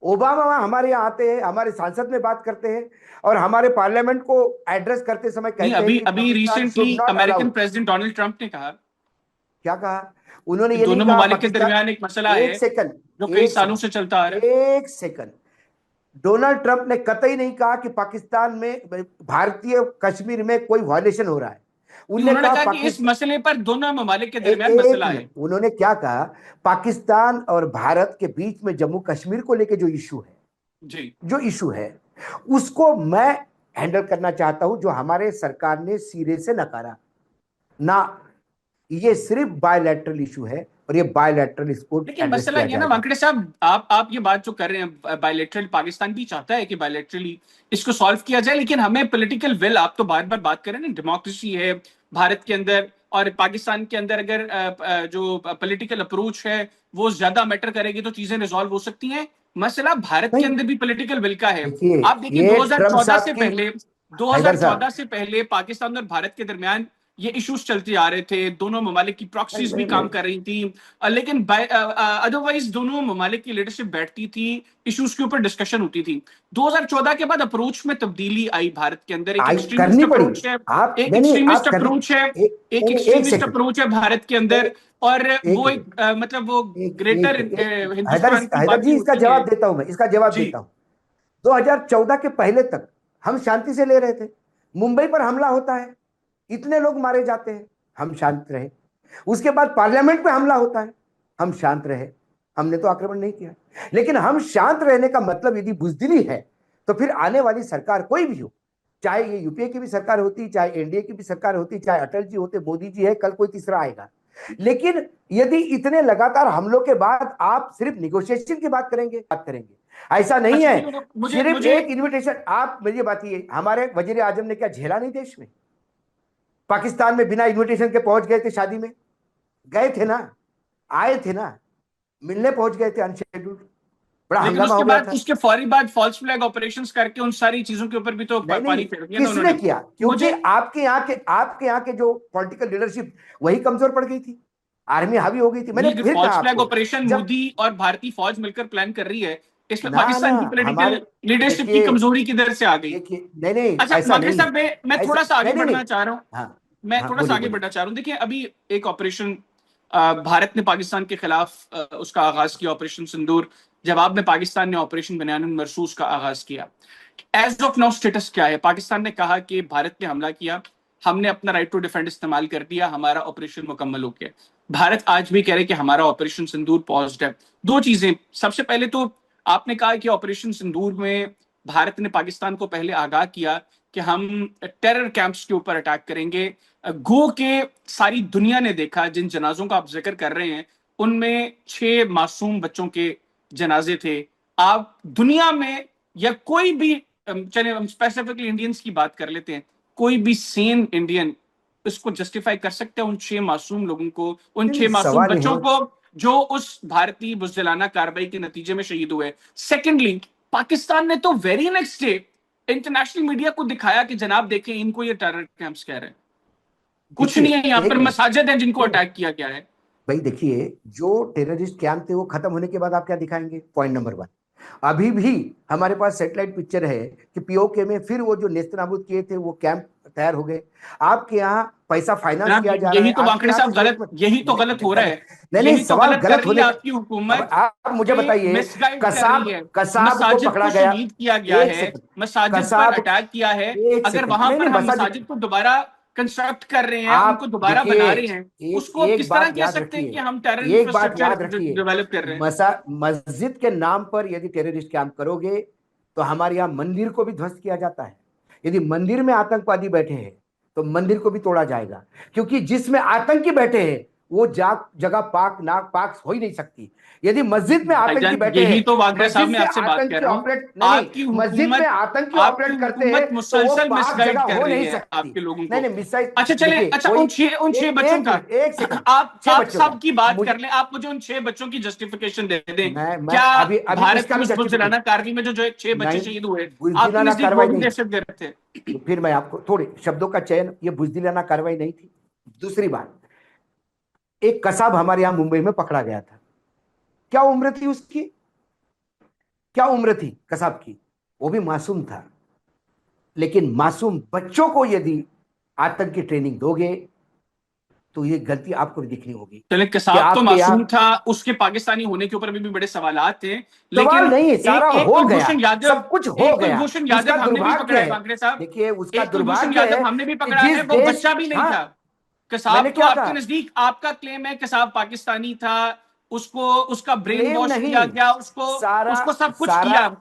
Speaker 1: ओबामा हमारे यहाँ आते हैं, हमारे सांसद में बात करते हैं, और हमारे पार्लियामेंट को एड्रेस करते समय
Speaker 2: नहीं,
Speaker 1: कहते हैं
Speaker 2: अभी
Speaker 1: कि
Speaker 2: अभी
Speaker 1: Pakistan should
Speaker 2: recently
Speaker 1: not
Speaker 2: American
Speaker 1: allowed.
Speaker 2: President Donald Trump ने कहा
Speaker 1: क्या कहा? उन्होंने
Speaker 2: कि
Speaker 1: ये नहीं
Speaker 2: दोनों
Speaker 1: कहा
Speaker 2: ममालिक के
Speaker 1: पाकिस्तान।
Speaker 2: दरमियान एक मसला
Speaker 1: एक
Speaker 2: है
Speaker 1: सेकंड,
Speaker 2: जो कई
Speaker 1: एक
Speaker 2: सालों से चलता आ रहा
Speaker 1: सेकंड, एक सेकंड। डोनाल्ड ट्रंप ने कतई नहीं कहा कि पाकिस्तान में, भारतीय कश्मीर में कोई वायलेशन हो रहा है।
Speaker 2: है।
Speaker 1: उन्होंने
Speaker 2: उन्होंने
Speaker 1: कहा
Speaker 2: कहा कि इस
Speaker 1: पाकिस्तान,
Speaker 2: मसले पर दोनों ममालिक के दरमियान
Speaker 1: एक
Speaker 2: मसला है।
Speaker 1: मिनट, उन्होंने क्या कहा? पाकिस्तान और भारत के बीच में जम्मू कश्मीर को लेकर जो इशू है,
Speaker 2: जी।
Speaker 1: जो इशू है, उसको मैं हैंडल करना चाहता हूं, जो हमारे सरकार ने सिरे से नकारा ना। ये सिर्फ बायलैटरल इशू है और ये बायलैटरल इसको
Speaker 2: लेकिन
Speaker 1: एड्रेस
Speaker 2: मसला
Speaker 1: किया
Speaker 2: ये ना
Speaker 1: जाएगा।
Speaker 2: वानखेड़े साहब, आप ये बात जो कर रहे हैं बायलैटरल, पाकिस्तान भी चाहता है कि बायलैटरली इसको सॉल्व किया जाए, लेकिन हमें पॉलिटिकल विल, आप तो बार बार बात कर रहे हैं ना, डेमोक्रेसी है भारत के अंदर और पाकिस्तान के अंदर, अगर जो पॉलिटिकल अप्रोच है वो ज्यादा मैटर करेगी तो चीजें रिजॉल्व हो सकती हैं। मसला भारत के
Speaker 1: नहीं,
Speaker 2: अंदर भी पॉलिटिकल विल का है।
Speaker 1: देखिए,
Speaker 2: आप देखिए
Speaker 1: ये ट्रम्प
Speaker 2: 2014
Speaker 1: साहब
Speaker 2: से
Speaker 1: की,
Speaker 2: पहले,
Speaker 1: हैदर
Speaker 2: 2014
Speaker 1: साहब,
Speaker 2: से पहले पाकिस्तान और भारत के दरमियान ये इश्यूज चलते आ रहे थे, दोनों ममालिक की
Speaker 1: नहीं
Speaker 2: प्रॉक्सीज भी
Speaker 1: नहीं
Speaker 2: काम
Speaker 1: नहीं,
Speaker 2: कर रही थी। लेकिन अदरवाइज दोनों ममालिक की लीडरशिप बैठती थी, इश्यूज के ऊपर डिस्कशन होती थी। 2014 के बाद अप्रोच में तब्दीली आई भारत के अंदर, एक
Speaker 1: आई
Speaker 2: एक्सट्रीमिस्ट
Speaker 1: करनी पड़ी।
Speaker 2: अप्रोच है,
Speaker 1: आप
Speaker 2: एक
Speaker 1: नहीं नहीं,
Speaker 2: एक्सट्रीमिस्ट
Speaker 1: आप करनी,
Speaker 2: अप्रोच है, एक
Speaker 1: नहीं नहीं, एक
Speaker 2: एक्सट्रीमिस्ट
Speaker 1: सेकंड,
Speaker 2: अप्रोच है भारत के अंदर।
Speaker 1: एक
Speaker 2: और
Speaker 1: एक
Speaker 2: वो
Speaker 1: मिनट,
Speaker 2: मतलब वो
Speaker 1: एक
Speaker 2: ग्रेटर
Speaker 1: एक हैदर,
Speaker 2: हिंदुस्तान की
Speaker 1: हैदर
Speaker 2: बातें
Speaker 1: जी, इसका
Speaker 2: होती हैं।
Speaker 1: जवाब देता हूं मैं, इसका जवाब
Speaker 2: जी।
Speaker 1: देता हूं। 2014 के पहले तक हम शांति से ले रहे थे। मुंबई पर हमला होता है, इतने लोग मारे जाते हैं, हम शांत रहे। उसके बाद पार्लियामेंट पे हमला होता है, हम शांत रहे, हमने तो आक्रमण नहीं किया। लेकिन हम शांत रहने का मतलब यदि बुजदिली है, तो फिर आने वाली सरकार कोई भी हो, चाहे ये यूपीए की भी सरकार होती, चाहे एनडीए की भी सरकार होती, चाहे अटल जी होते, मोदी जी है, कल कोई तीसरा आएगा। लेकिन यदि इतने लगातार हमलों के बाद आप सिर्फ निगोशिएशन की बात करेंगे, ऐसा नहीं
Speaker 2: अच्छा
Speaker 1: है।
Speaker 2: ठीक है, तो मुझे
Speaker 1: सिर्फ
Speaker 2: मुझे
Speaker 1: एक इन्विटेशन, आप मेरी बात, ये हमारे वजीर आजम ने क्या झेला नहीं देश में? पाकिस्तान में बिना इन्विटेशन के पहुंच गए थे, शादी में गए थे ना, आए थे ना, मिलने पहुंच गए थे अनशेड्यूल्ड, बड़ा
Speaker 2: लेकिन
Speaker 1: हंगामा हो गया था।
Speaker 2: उसके फौरी बाद फॉल्स फ्लैग ऑपरेशंस करके उन सारी चीजों के ऊपर भी तो
Speaker 1: नहीं नहीं,
Speaker 2: पानी फेर दिया ना
Speaker 1: किसने
Speaker 2: उन्होंने।
Speaker 1: किया? क्योंकि
Speaker 2: मुझे
Speaker 1: आपके यहाँ के जो पॉलिटिकल लीडरशिप, वही कमजोर पड़ गई थी, आर्मी हावी हो गई थी। मैंने
Speaker 2: ये
Speaker 1: फिर कहा
Speaker 2: फॉल्स फ्लैग
Speaker 1: आपको,
Speaker 2: ऑपरेशन
Speaker 1: जब,
Speaker 2: मोदी और भारतीय फौज मिलकर प्लान कर रही है, इसमें
Speaker 1: ना ना,
Speaker 2: पाकिस्तान की
Speaker 1: हमारे,
Speaker 2: पॉलिटिकल लीडरशिप की
Speaker 1: देखिए,
Speaker 2: कमजोरी किधर से आ गई।
Speaker 1: देखिए, नहीं नहीं,
Speaker 2: अच्छा
Speaker 1: ऐसा
Speaker 2: मांगरे
Speaker 1: नहीं है,
Speaker 2: साहब, मैं
Speaker 1: ऐसा
Speaker 2: थोड़ा सा आगे
Speaker 1: नहीं नहीं नहीं।
Speaker 2: बढ़ना चाह रहा हूँ।
Speaker 1: हाँ
Speaker 2: मैं
Speaker 1: हाँ,
Speaker 2: थोड़ा सा
Speaker 1: बोलिए
Speaker 2: आगे
Speaker 1: बोलिए।
Speaker 2: बढ़ना चाह रहा हूँ। देखिए अभी एक ऑपरेशन भारत ने पाकिस्तान के खिलाफ उसका आगाज किया, ऑपरेशन सिंदूर। जवाब में पाकिस्तान ने ऑपरेशन बयानुल मरसूस का आगाज किया। एज ऑफ नाउ स्टेटस क्या है? पाकिस्तान ने कहा कि भारत ने हमला किया, हमने अपना राइट टू डिफेंड इस्तेमाल कर दिया, हमारा ऑपरेशन मुकम्मल हो गया। भारत आज भी कह रहे कि हमारा ऑपरेशन सिंदूर पॉज्ड है। दो चीजें, सबसे पहले तो आपने कहा कि ऑपरेशन सिंदूर में भारत ने पाकिस्तान को पहले आगाह किया कि हम टेरर कैंप्स के ऊपर अटैक करेंगे। गो के सारी दुनिया ने देखा, जिन जनाजों का आप जिक्र कर रहे हैं उनमें 6 मासूम बच्चों के जनाजे थे। आप दुनिया में या कोई भी, चले हम स्पेसिफिकली इंडियंस की बात कर लेते हैं, कोई भी सेन इंडियन इसको जस्टिफाई कर सकते हैं उन 6 मासूम लोगों को, उन
Speaker 1: नहीं नहीं,
Speaker 2: 6 मासूम
Speaker 1: सवाल ही
Speaker 2: बच्चों
Speaker 1: है।
Speaker 2: को जो उस भारतीय बुजदिलाना कार्रवाई के नतीजे में शहीद हुए। सेकेंडली, पाकिस्तान ने तो very next day international media को दिखाया कि जनाब देखें, इनको ये टेरर कैंप्स कह रहे हैं। कुछ
Speaker 1: देखिए,
Speaker 2: नहीं है, यहाँ पर
Speaker 1: एक मिनट,
Speaker 2: मसाजिद हैं जिनको
Speaker 1: नहीं नहीं,
Speaker 2: अटैक किया गया है।
Speaker 1: भाई देखिए, जो टेररिस्ट कैंप थे वो खत्म होने के बाद आप क्या दिखाएंगे? पॉइंट नंबर वन, अभी भी हमारे पास सैटेलाइट पिक्चर है कि पीओके में फिर वो जो नेस्तनाबूद किए थे वो कैंप तैयार हो गए। आपके यहाँ पैसा फाइनेंस
Speaker 2: जनाब
Speaker 1: किया जा रहा
Speaker 2: यही
Speaker 1: है,
Speaker 2: तो
Speaker 1: आपके
Speaker 2: वाकई
Speaker 1: यहाँ
Speaker 2: साहब
Speaker 1: कुछ, एक
Speaker 2: गलत,
Speaker 1: मिनट,
Speaker 2: यही तो गलत हो रहा
Speaker 1: नहीं
Speaker 2: है।
Speaker 1: नहीं नहीं,
Speaker 2: यही तो
Speaker 1: सवाल
Speaker 2: गलत कर
Speaker 1: गलत
Speaker 2: रही है
Speaker 1: होने का,
Speaker 2: आपकी
Speaker 1: अब
Speaker 2: हुकूमत
Speaker 1: आप मुझे
Speaker 2: कि
Speaker 1: बताइए,
Speaker 2: मिसगाइड कर रही
Speaker 1: कसाब,
Speaker 2: है।
Speaker 1: कसाब को
Speaker 2: मसाजिद
Speaker 1: पकड़ा
Speaker 2: को
Speaker 1: गया,
Speaker 2: शहीद किया गया
Speaker 1: एक
Speaker 2: है,
Speaker 1: सेकंड,
Speaker 2: मसाजिद पर
Speaker 1: कसाब,
Speaker 2: अटैक किया है।
Speaker 1: एक
Speaker 2: अगर
Speaker 1: सेकंड,
Speaker 2: वहां
Speaker 1: नहीं
Speaker 2: पर
Speaker 1: नहीं,
Speaker 2: हम
Speaker 1: मसाजिद,
Speaker 2: मसाजिद को दोबारा कंस्ट्रक्ट कर रहे हैं,
Speaker 1: आप
Speaker 2: उनको दोबारा
Speaker 1: देखिए,
Speaker 2: बना रहे हैं,
Speaker 1: एक
Speaker 2: उसको आप
Speaker 1: एक
Speaker 2: किस तरह
Speaker 1: बात
Speaker 2: कह
Speaker 1: याद
Speaker 2: सकते हैं कि
Speaker 1: रखिए,
Speaker 2: हम टेरर
Speaker 1: एक बात
Speaker 2: इंफ्रास्ट्रक्चर
Speaker 1: याद रखिए,
Speaker 2: डेवलप कर रहे हैं?
Speaker 1: मस्जिद के नाम पर यदि टेररिस्ट कैंप करोगे, तो हमारे यहाँ मंदिर को भी ध्वस्त किया जाता है। यदि मंदिर में आतंकवादी बैठे हैं, तो मंदिर को भी तोड़ा जाएगा, क्योंकि जिसमें आतंकी बैठे हैं वो जगह पाक नाक पाक हो ही नहीं सकती। यदि मस्जिद में आतंकी
Speaker 2: भाईजान
Speaker 1: बैठे
Speaker 2: यही
Speaker 1: हैं,
Speaker 2: तो वाकई साहब
Speaker 1: मस्जिद
Speaker 2: मैं
Speaker 1: से
Speaker 2: आपसे बात कर
Speaker 1: आतंकी
Speaker 2: रहा हूं।
Speaker 1: ऑपरेट, नहीं नहीं, मस्जिद में आतंकी
Speaker 2: आपकी
Speaker 1: ऑपरेट करते हैं,
Speaker 2: हुकूमत
Speaker 1: तो वो
Speaker 2: मुसलसल
Speaker 1: पाक
Speaker 2: मिसगाइड
Speaker 1: जगह
Speaker 2: कर
Speaker 1: हो
Speaker 2: रही
Speaker 1: नहीं
Speaker 2: है
Speaker 1: सकती।
Speaker 2: आपके लोगों
Speaker 1: नहीं
Speaker 2: को।
Speaker 1: नहीं, मिसाइल,
Speaker 2: अच्छा चले,
Speaker 1: देखिए,
Speaker 2: अच्छा
Speaker 1: कोई,
Speaker 2: उन छह
Speaker 1: एक
Speaker 2: बच्चों
Speaker 1: एक
Speaker 2: का
Speaker 1: मिनट, एक सेकंड, छह
Speaker 2: आप
Speaker 1: बच्चों का,
Speaker 2: सब की बात
Speaker 1: मुझे,
Speaker 2: कर लें, आप मुझे उन 6 बच्चों की जस्टिफिकेशन दे दें।
Speaker 1: मैं
Speaker 2: क्या
Speaker 1: अभी अभी
Speaker 2: भारत
Speaker 1: उसका
Speaker 2: की
Speaker 1: भी
Speaker 2: उस बुलदिलाना
Speaker 1: जस्टिफिकेशन,
Speaker 2: कार्रवाई में जो 6 बच्चे
Speaker 1: नहीं,
Speaker 2: शहीद हुए, आपके
Speaker 1: बुजदिलाना
Speaker 2: नजदीक वो
Speaker 1: कार्रवाई
Speaker 2: भी
Speaker 1: नहीं थी।
Speaker 2: दहशतगर्द थे?
Speaker 1: तो फिर मैं आपको थोड़े शब्दों का चयन, ये बुजदिलाना कार्रवाई नहीं थी। दूसरी बात, एक कसाब हमारे यहां मुंबई में पकड़ा गया था, क्या उम्र थी उसकी? क्या उम्र थी कसाब की? वो भी मासूम था। लेकिन मासूम बच्चों को यदि आतंक की ट्रेनिंग दोगे, तो ये गलती आपको भी दिखनी होगी
Speaker 2: चले,
Speaker 1: कि
Speaker 2: कसाब तो
Speaker 1: आपके
Speaker 2: मासूम
Speaker 1: यहाँ।
Speaker 2: था, उसके पाकिस्तानी होने के ऊपर अभी भी बड़े सवालात थे,
Speaker 1: सवाल
Speaker 2: लेकिन
Speaker 1: नहीं, सारा
Speaker 2: एक एक
Speaker 1: हो गया,
Speaker 2: कुलभूषण यादव,
Speaker 1: सब कुछ हो
Speaker 2: एक
Speaker 1: गया।
Speaker 2: कुलभूषण
Speaker 1: उसका
Speaker 2: यादव हमने भी
Speaker 1: दुर्भाग्य
Speaker 2: पकड़ा है
Speaker 1: है,
Speaker 2: वांकड़े साहब,
Speaker 1: देखिए उसका
Speaker 2: एक कुलभूषण
Speaker 1: दुर्भाग्य
Speaker 2: यादव
Speaker 1: है
Speaker 2: हमने भी
Speaker 1: कि
Speaker 2: पकड़ा
Speaker 1: जिस
Speaker 2: है, वो
Speaker 1: देश,
Speaker 2: बच्चा भी नहीं
Speaker 1: हाँ,
Speaker 2: था।
Speaker 1: मैंने
Speaker 2: कसाब तो
Speaker 1: क्या
Speaker 2: आपके
Speaker 1: कहा,
Speaker 2: नजदीक, आपका क्लेम है कसाब पाकिस्तानी था, उसको उसका ब्रेन
Speaker 1: क्लेम
Speaker 2: वॉश
Speaker 1: नहीं,
Speaker 2: किया गया, उसको
Speaker 1: सारा
Speaker 2: उसको सब कुछ
Speaker 1: सारा
Speaker 2: किया,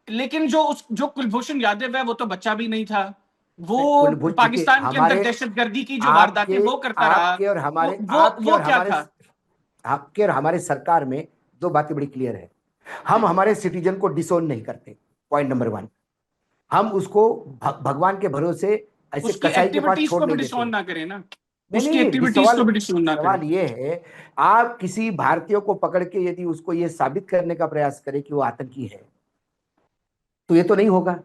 Speaker 2: लेकिन जो कुलभूषण यादव है वो तो बच्चा भी नहीं था। वो
Speaker 1: कुलभूषण, देखिए
Speaker 2: पाकिस्तान के अंदर
Speaker 1: हमारे,
Speaker 2: दहशतगर्दी की जो वारदातें
Speaker 1: आपके
Speaker 2: वो करता रहा,
Speaker 1: आपके और हमारे,
Speaker 2: वो क्या था?
Speaker 1: आपके और हमारे सरकार में दो बातें बड़ी क्लियर है। हम हमारे सिटीजन को डिसोन नहीं करते, पॉइंट नंबर वन। हम उसको भगवान के भरोसे ऐसे
Speaker 2: उसकी
Speaker 1: कसाई के पास
Speaker 2: एक्टिविटीज
Speaker 1: छोड़
Speaker 2: को भी
Speaker 1: नहीं देते।
Speaker 2: डिसोन ना करे ना,
Speaker 1: नहीं
Speaker 2: उसकी
Speaker 1: नहीं,
Speaker 2: एक्टिविटीज
Speaker 1: सवाल
Speaker 2: को भी डिसोन ना करे।
Speaker 1: सवाल ये है, आप किसी भारतीय को पकड़ के यदि उसको ये साबित करने का प्रयास करें कि वो आतंकी है, तो ये तो नहीं होगा।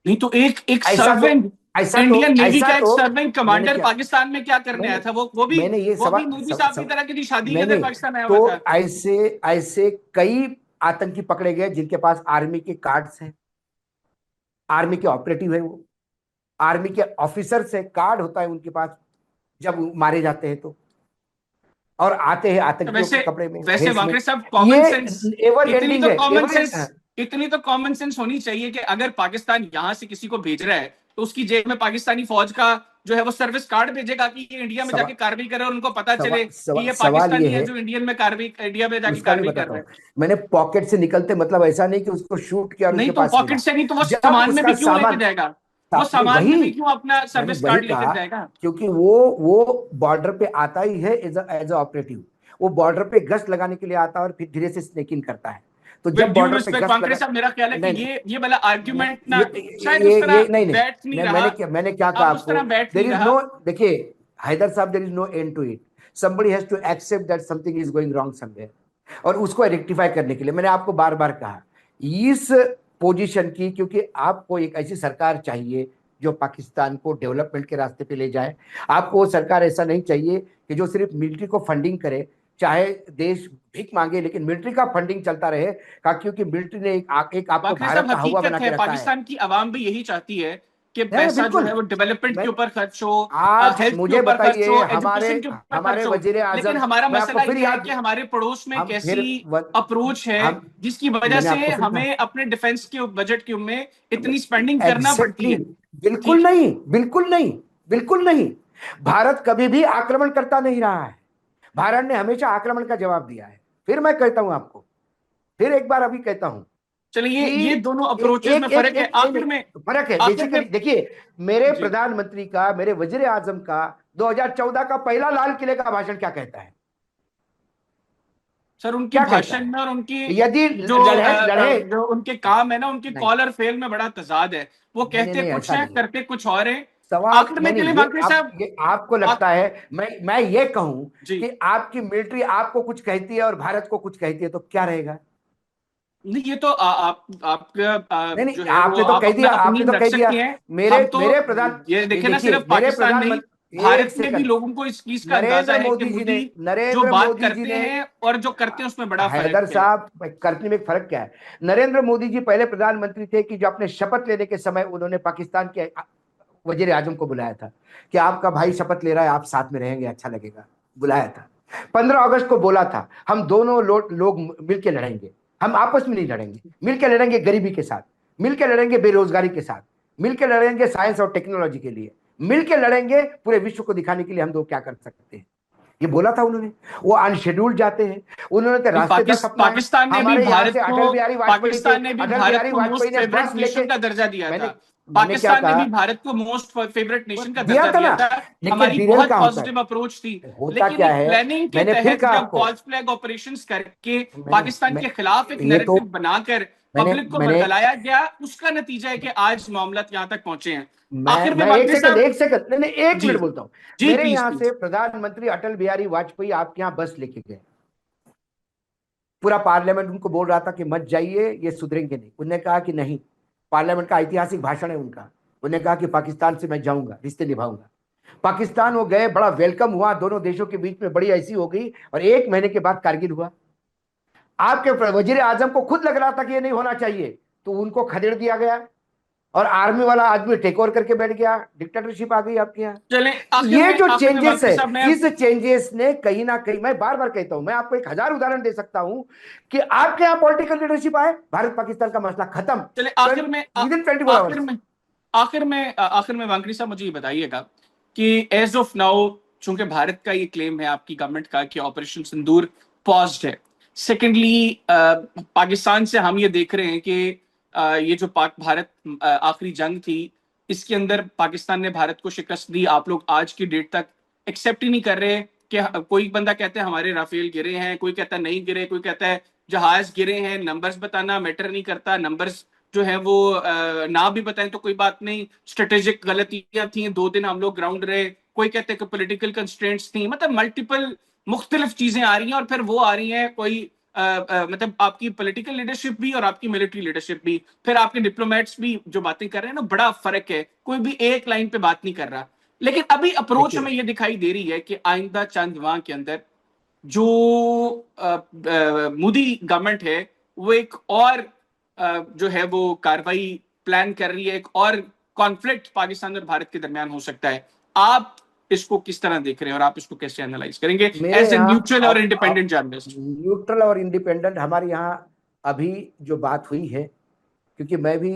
Speaker 2: नहीं तो एक एक
Speaker 1: ऐसा तो
Speaker 2: सर्वेंट,
Speaker 1: ऐसा तो
Speaker 2: इंडियन नेवी
Speaker 1: ऐसा
Speaker 2: का एक
Speaker 1: तो
Speaker 2: सर्वेंट
Speaker 1: मैंने
Speaker 2: कमांडर
Speaker 1: क्या,
Speaker 2: पाकिस्तान में क्या करने आया
Speaker 1: मैंने
Speaker 2: था?
Speaker 1: मैंने ये
Speaker 2: वो भी
Speaker 1: सवाल
Speaker 2: मोदी साहब की तरह की शादी के
Speaker 1: नहीं
Speaker 2: अंदर
Speaker 1: नहीं,
Speaker 2: पाकिस्तान आया
Speaker 1: तो
Speaker 2: हुआ था।
Speaker 1: ऐसे ऐसे कई आतंकी पकड़े गए जिनके पास आर्मी के कार्ड्स हैं, आर्मी के ऑपरेटिव है, वो आर्मी के ऑफिसर से कार्ड होता है उनके पास, जब वो मारे जाते हैं तो, और आते हैं
Speaker 2: तो
Speaker 1: आतंकियों के
Speaker 2: वैसे
Speaker 1: कपड़े में,
Speaker 2: वैसे
Speaker 1: भेष में।
Speaker 2: वाकई साहब कॉमन
Speaker 1: ये
Speaker 2: सेंस,
Speaker 1: एवर
Speaker 2: इतनी
Speaker 1: एंडिंग
Speaker 2: तो
Speaker 1: है,
Speaker 2: कॉमन
Speaker 1: एवर
Speaker 2: सेंस, इतनी तो कॉमन सेंस होनी चाहिए कि अगर पाकिस्तान यहां से किसी को भेज रहा है तो उसकी जेब में पाकिस्तानी फौज का जो है वो सर्विस कार्ड भेजेगा कि ये इंडिया में जाके
Speaker 1: सवा,
Speaker 2: कार्रवाई करे और उनको पता चले
Speaker 1: सवा,
Speaker 2: कि
Speaker 1: सवा,
Speaker 2: ये
Speaker 1: सवाल ये
Speaker 2: पाकिस्तानी है
Speaker 1: है,
Speaker 2: जो इंडियन में कार्रवाई, इंडिया में जाके
Speaker 1: उसका भी
Speaker 2: कार्रवाई कर
Speaker 1: बताता
Speaker 2: रहे
Speaker 1: हूँ।
Speaker 2: हैं।
Speaker 1: मैंने पॉकेट से निकलते मतलब ऐसा नहीं कि उसको शूट किया और
Speaker 2: नहीं
Speaker 1: उसके
Speaker 2: तो
Speaker 1: पास
Speaker 2: पॉकेट
Speaker 1: मिला।
Speaker 2: से नहीं तो वो
Speaker 1: जब
Speaker 2: सामान में
Speaker 1: उसका
Speaker 2: भी क्यों लेके
Speaker 1: सामान,
Speaker 2: जाएगा? वो
Speaker 1: नहीं
Speaker 2: सामान में
Speaker 1: वही,
Speaker 2: भी क्यों अपना
Speaker 1: मैंने
Speaker 2: सर्विस
Speaker 1: वही
Speaker 2: कार्ड लेकर
Speaker 1: कहा,
Speaker 2: जाएगा?
Speaker 1: क्योंकि वो बॉर्डर पे आता ही है एज एज ऑपरेटिव। वो बॉर्डर पे गश्त लगाने के लिए आता है और फिर धीरे से स्नेक इन करता है। तो
Speaker 2: विद
Speaker 1: जब
Speaker 2: ड्यू
Speaker 1: बॉर्डर पे
Speaker 2: रिस्पेक्ट
Speaker 1: गश्त
Speaker 2: वानखेड़े
Speaker 1: लगा,
Speaker 2: साहब, मेरा ख्याल है कि
Speaker 1: नहीं नहीं,
Speaker 2: ये वाला आर्ग्यूमेंट ना शायद उस
Speaker 1: ये
Speaker 2: तरह
Speaker 1: नहीं नहीं
Speaker 2: बैठ नहीं
Speaker 1: नहीं,
Speaker 2: रहा,
Speaker 1: मैंने क्या कहा
Speaker 2: अब उस
Speaker 1: आपको,
Speaker 2: तरह बैठ
Speaker 1: देर
Speaker 2: नहीं
Speaker 1: इज
Speaker 2: रहा।
Speaker 1: नो, देखिए Haider sahab, there is no end to it. somebody has to accept that something is going wrong somewhere, और उसको रेक्टिफाई करने के लिए मैंने आपको बार बार कहा इस पोजीशन की, क्योंकि आपको एक ऐसी सरकार चाहिए जो पाकिस्तान को डेवलपमेंट के रास्ते पे ले जाए। आपको वो सरकार ऐसा नहीं चाहिए कि जो सिर्फ मिलिट्री को फंडिंग करे, चाहे देश भीख मांगे लेकिन मिलिट्री का फंडिंग चलता रहे, क्योंकि मिलिट्री ने एक आपको
Speaker 2: वाकई साहब
Speaker 1: भारत का हवा बना
Speaker 2: हकीकत
Speaker 1: के
Speaker 2: है,
Speaker 1: रखा है।
Speaker 2: पाकिस्तान की आवाम भी यही चाहती है कि
Speaker 1: है
Speaker 2: पैसा जो
Speaker 1: बिल्कुल।
Speaker 2: है वो डेवलपमेंट के
Speaker 1: मैं
Speaker 2: ऊपर खर्च हो,
Speaker 1: आज
Speaker 2: हेल्थ के
Speaker 1: मुझे
Speaker 2: ऊपर खर्च
Speaker 1: बताइए,
Speaker 2: हो,
Speaker 1: हमारे
Speaker 2: एजुकेशन के ऊपर
Speaker 1: हमारे
Speaker 2: खर्च हो।
Speaker 1: वजीर
Speaker 2: लेकिन
Speaker 1: आजम,
Speaker 2: हमारा
Speaker 1: मैं आपको
Speaker 2: मसला
Speaker 1: फिर
Speaker 2: ये है
Speaker 1: याद,
Speaker 2: कि हमारे पड़ोस में
Speaker 1: हम फिर
Speaker 2: कैसी अप्रोच है
Speaker 1: हम
Speaker 2: जिसकी वजह
Speaker 1: मैंने
Speaker 2: से
Speaker 1: आपको फिर कहा,
Speaker 2: हमें अपने डिफेंस के बजट के में इतनी स्पेंडिंग करना पड़ती
Speaker 1: एग्जैक्टली,
Speaker 2: है।
Speaker 1: बिल्कुल
Speaker 2: ठीक,
Speaker 1: नहीं, बिल्कुल नहीं, बिल्कुल नहीं। भारत कभी भी आक्रमण करता नहीं रहा है, भारत ने हमेशा आक्रमण का जवाब दिया है। फिर मैं कहता हूं आपको, फिर एक बार अभी कहता हूं
Speaker 2: चलिए
Speaker 1: कि
Speaker 2: ये दोनों
Speaker 1: एक
Speaker 2: अप्रोचेस में
Speaker 1: एक एक
Speaker 2: फर्क है
Speaker 1: एक नहीं
Speaker 2: आखिर
Speaker 1: नहीं,
Speaker 2: में।
Speaker 1: फर्क है
Speaker 2: आखिर में
Speaker 1: बेसिकली। देखिए मेरे
Speaker 2: जी
Speaker 1: प्रधानमंत्री का, मेरे वजीर आजम का 2014 का पहला लाल किले का भाषण क्या कहता है,
Speaker 2: सर, उनकी
Speaker 1: क्या कहता
Speaker 2: भाषण
Speaker 1: है,
Speaker 2: में और उनकी
Speaker 1: यदि
Speaker 2: जो
Speaker 1: लड़े लड़े,
Speaker 2: जो उनके काम है ना, उनके
Speaker 1: नहीं
Speaker 2: कॉल और फेल में बड़ा तजाद है। वो
Speaker 1: नहीं नहीं
Speaker 2: कहते
Speaker 1: नहीं,
Speaker 2: कुछ
Speaker 1: ऐसा
Speaker 2: है,
Speaker 1: नहीं है
Speaker 2: करते कुछ और है।
Speaker 1: सवाल,
Speaker 2: आखिर
Speaker 1: नहीं
Speaker 2: में
Speaker 1: नहीं,
Speaker 2: चले
Speaker 1: ये
Speaker 2: वाकई
Speaker 1: आप,
Speaker 2: साहब,
Speaker 1: ये आपको लगता है, मैं ये कहूं
Speaker 2: जी,
Speaker 1: कि आपकी मिलिट्री आपको कुछ कहती है और भारत को कुछ कहती है, तो क्या रहेगा।
Speaker 2: नहीं ये तो आपका
Speaker 1: नहीं नहीं,
Speaker 2: जो है वो
Speaker 1: आपने तो
Speaker 2: आप
Speaker 1: कह
Speaker 2: अपना
Speaker 1: दिया, आपने
Speaker 2: ओपिनियन
Speaker 1: तो
Speaker 2: रख
Speaker 1: कह दिया,
Speaker 2: सकते हैं।
Speaker 1: मेरे
Speaker 2: हम तो
Speaker 1: मेरे प्रधान,
Speaker 2: ये
Speaker 1: ये
Speaker 2: देखे ना,
Speaker 1: देखिए
Speaker 2: सिर्फ
Speaker 1: मेरे
Speaker 2: पाकिस्तान नहीं,
Speaker 1: प्रधानमंत्री, एक
Speaker 2: भारत में भी
Speaker 1: सेकंड,
Speaker 2: लोगों को इस चीज का अंदाजा है कि मोदी जो
Speaker 1: नरेंद्र
Speaker 2: बात
Speaker 1: मोदी जी
Speaker 2: करते
Speaker 1: ने,
Speaker 2: हैं और जो करते हैं उसमें बड़ा फर्क
Speaker 1: हैदर
Speaker 2: है।
Speaker 1: साहब करने में फर्क क्या है। नरेंद्र मोदी जी पहले प्रधानमंत्री थे कि जो अपने शपथ लेने के समय उन्होंने पाकिस्तान के वजीर आजम को बुलाया था कि आपका भाई शपथ ले रहा है, आप साथ में रहेंगे, अच्छा लगेगा, बुलाया था। 15 अगस्त को बोला था हम दोनों लोग मिलकर लड़ेंगे, हम आपस में नहीं लड़ेंगे, मिलकर लड़ेंगे गरीबी के साथ, मिलकर लड़ेंगे बेरोजगारी के साथ, मिलकर लड़ेंगे साइंस और टेक्नोलॉजी के लिए, मिलकर लड़ेंगे पूरे विश्व को दिखाने के लिए हम दो क्या कर सकते हैं, ये बोला था उन्होंने। वो अनशेड्यूल्ड जाते हैं, उन्होंने तो रास्ते 10 अपनाए। हमारे यहाँ से अटल बिहारी वाजपेयी थे,
Speaker 2: पाकिस्तान ने भी
Speaker 1: अटल
Speaker 2: भारत
Speaker 1: बिहारी
Speaker 2: को
Speaker 1: वाजपेयी
Speaker 2: मोस्ट
Speaker 1: ने
Speaker 2: फेवरेट
Speaker 1: बस लेके,
Speaker 2: नेशन का दर्जा दिया था।
Speaker 1: मैंने मैंने क्या
Speaker 2: पाकिस्तान ने
Speaker 1: कहा,
Speaker 2: भी भारत को मोस्ट फेवरेट नेशन का
Speaker 1: दिया
Speaker 2: दर्जा
Speaker 1: था
Speaker 2: दिया
Speaker 1: ना,
Speaker 2: था।
Speaker 1: लेकिन
Speaker 2: हमारी
Speaker 1: डिटेल
Speaker 2: बहुत
Speaker 1: क्या होता है,
Speaker 2: पॉजिटिव अप्रोच थी।
Speaker 1: होता
Speaker 2: लेकिन
Speaker 1: क्या
Speaker 2: एक
Speaker 1: है,
Speaker 2: प्लानिंग के
Speaker 1: मैंने फिर
Speaker 2: तहत
Speaker 1: कहा
Speaker 2: जब
Speaker 1: आपको,
Speaker 2: फॉल्स फ्लैग ऑपरेशंस करके
Speaker 1: मैंने
Speaker 2: पाकिस्तान
Speaker 1: मैं
Speaker 2: के खिलाफ एक
Speaker 1: ये तो
Speaker 2: नैरेटिव बनाकर
Speaker 1: मैंने
Speaker 2: पब्लिक को
Speaker 1: मैंने
Speaker 2: भड़काया गया, उसका नतीजा है कि आज मामला यहाँ तक पहुंचे हैं। आखिर में
Speaker 1: मैं एक
Speaker 2: वाकई
Speaker 1: सेकंड,
Speaker 2: साहब,
Speaker 1: एक सेकंड, नहीं नहीं, एक
Speaker 2: जी
Speaker 1: मिनट बोलता हूं।
Speaker 2: जी,
Speaker 1: मेरे
Speaker 2: प्लीज
Speaker 1: यहाँ से
Speaker 2: प्लीज।
Speaker 1: प्रधानमंत्री अटल बिहारी वाजपेयी आपके यहाँ बस लेके गए, पूरा पार्लियामेंट उनको बोल रहा था कि मत जाइए, ये सुधरेंगे नहीं, उन्होंने कहा कि नहीं, पार्लियामेंट का ऐतिहासिक भाषण है उनका, उन्होंने कहा कि पाकिस्तान से मैं जाऊंगा, रिश्ते निभाऊंगा। पाकिस्तान वो गए, बड़ा वेलकम हुआ, दोनों देशों के बीच में बड़ी ऐसी हो गई, और 1 महीने के बाद कारगिल हुआ। आपके वजीर आजम को खुद लग रहा था कि ये नहीं होना चाहिए, तो उनको खदेड़ दिया गया, और आर्मी वाला आदमी टेक ओवर करके बैठ गया, डिक्टेटरशिप आ गई आपके यहाँ।
Speaker 2: चले
Speaker 1: ये जो
Speaker 2: आखिर में
Speaker 1: चेंजेस
Speaker 2: वाकई
Speaker 1: है,
Speaker 2: साहब मैं
Speaker 1: इस चेंजेस ने कहीं ना कहीं, मैं बार बार कहता हूं, मैं आपको 1000 उदाहरण दे सकता हूं कि आपके यहाँ पॉलिटिकल लीडरशिप आए, भारत पाकिस्तान का मसला खत्म,
Speaker 2: चले
Speaker 1: विद इन 24
Speaker 2: आखिर
Speaker 1: आवर्स।
Speaker 2: में आखिर में वांकरी साहब मुझे ये बताइएगा कि एज ऑफ नाउ, चूंकि भारत का ये क्लेम है आपकी गवर्नमेंट का कि ऑपरेशन सिंदूर पॉज्ड है। सेकेंडली पाकिस्तान से हम ये देख रहे हैं कि ये जो पाक भारत आखिरी जंग थी, इसके अंदर पाकिस्तान ने भारत को शिकस्त दी। आप लोग आज की डेट तक एक्सेप्ट ही नहीं कर रहे कि कोई बंदा कहता है हमारे राफेल गिरे हैं, कोई कहता है नहीं गिरे, कोई कहता है जहाज गिरे हैं। नंबर्स बताना मैटर नहीं करता, नंबर्स जो है वो ना भी बताएं तो कोई बात नहीं, स्ट्रेटेजिक गलतियां थी, 2 दिन हम लोग ग्राउंड रहे, कोई कहते हैं कि पॉलिटिकल कंस्ट्रेंट्स थी, मतलब मल्टीपल मुख्तलिफ चीजें आ रही हैं। और फिर वो आ रही हैं कोई मतलब आपकी पॉलिटिकल लीडरशिप भी और आपकी मिलिट्री लीडरशिप भी, फिर आपके डिप्लोमेट्स भी जो बातें कर रहे हैं ना, बड़ा फर्क है, कोई भी एक लाइन पे बात नहीं कर रहा। लेकिन अभी अप्रोच हमें ये दिखाई दे रही है कि आइंदा चंद माह के अंदर जो मोदी गवर्नमेंट है वो एक और जो है वो कार्रवाई प्लान कर रही है, एक और कॉन्फ्लिक्ट पाकिस्तान और भारत के दरमियान हो सकता है। आप इसको किस तरह देख रहे हैं और आप इसको कैसे एनालाइज करेंगे
Speaker 1: मेरे
Speaker 2: एज ए
Speaker 1: यहाँ
Speaker 2: न्यूट्रल और इंडिपेंडेंट जर्नलिस्ट?
Speaker 1: न्यूट्रल और इंडिपेंडेंट हमारे यहाँ अभी जो बात हुई है, क्योंकि मैं भी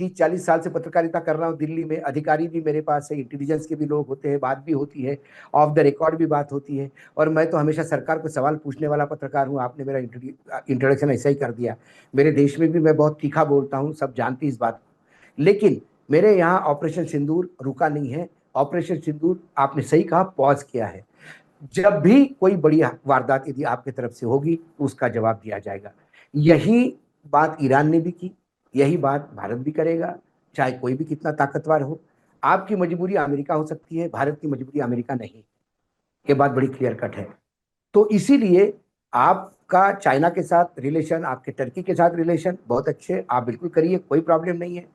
Speaker 1: 30-40 साल से पत्रकारिता कर रहा हूँ दिल्ली में, अधिकारी भी मेरे पास है, इंटेलिजेंस के भी लोग होते हैं, बात भी होती है, ऑफ द रिकॉर्ड भी बात होती है, और मैं तो हमेशा सरकार को सवाल पूछने वाला पत्रकार हूँ। आपने मेरा इंट्रोडक्शन ऐसा ही कर दिया। मेरे देश में भी मैं बहुत तीखा बोलता हूँ, सब जानती इस बात को। लेकिन मेरे यहाँ ऑपरेशन सिंदूर रुका नहीं है। ऑपरेशन सिंदूर आपने सही कहा, पॉज किया है। जब भी कोई बड़ी वारदात यदि आपकी तरफ से होगी तो उसका जवाब दिया जाएगा। यही बात ईरान ने भी की, यही बात भारत भी करेगा, चाहे कोई भी कितना ताकतवर हो। आपकी मजबूरी अमेरिका हो सकती है, भारत की मजबूरी अमेरिका नहीं। ये बात बड़ी क्लियर कट है। तो इसीलिए आपका चाइना के साथ रिलेशन, आपके टर्की के साथ रिलेशन बहुत अच्छे, आप बिल्कुल करिए, कोई प्रॉब्लम नहीं है।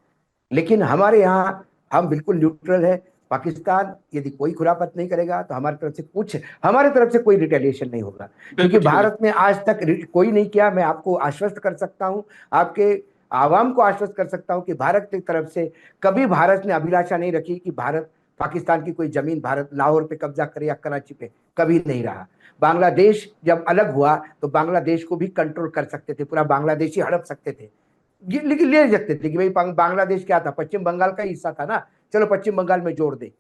Speaker 1: लेकिन हमारे यहाँ हम बिल्कुल न्यूट्रल है। पाकिस्तान यदि कोई खुरापत नहीं करेगा तो हमारे तरफ से कोई रिटेलिएशन नहीं होगा, क्योंकि भारत ने आज तक कोई नहीं किया। मैं आपको आश्वस्त कर सकता हूं, आपके आवाम को आश्वस्त कर सकता हूं कि भारत की तरफ से कभी भारत ने अभिलाषा नहीं रखी कि भारत पाकिस्तान की कोई जमीन भारत लाहौर पे कब्जा करे या कराची पे, कभी नहीं रहा। बांग्लादेश जब अलग हुआ तो बांग्लादेश को भी कंट्रोल कर सकते थे, पूरा बांग्लादेशी हड़प सकते थे, लेकिन ले सकते थे कि भाई बांग्लादेश क्या था, पश्चिम बंगाल का हिस्सा था ना, चलो पश्चिम बंगाल में जोड़ दे।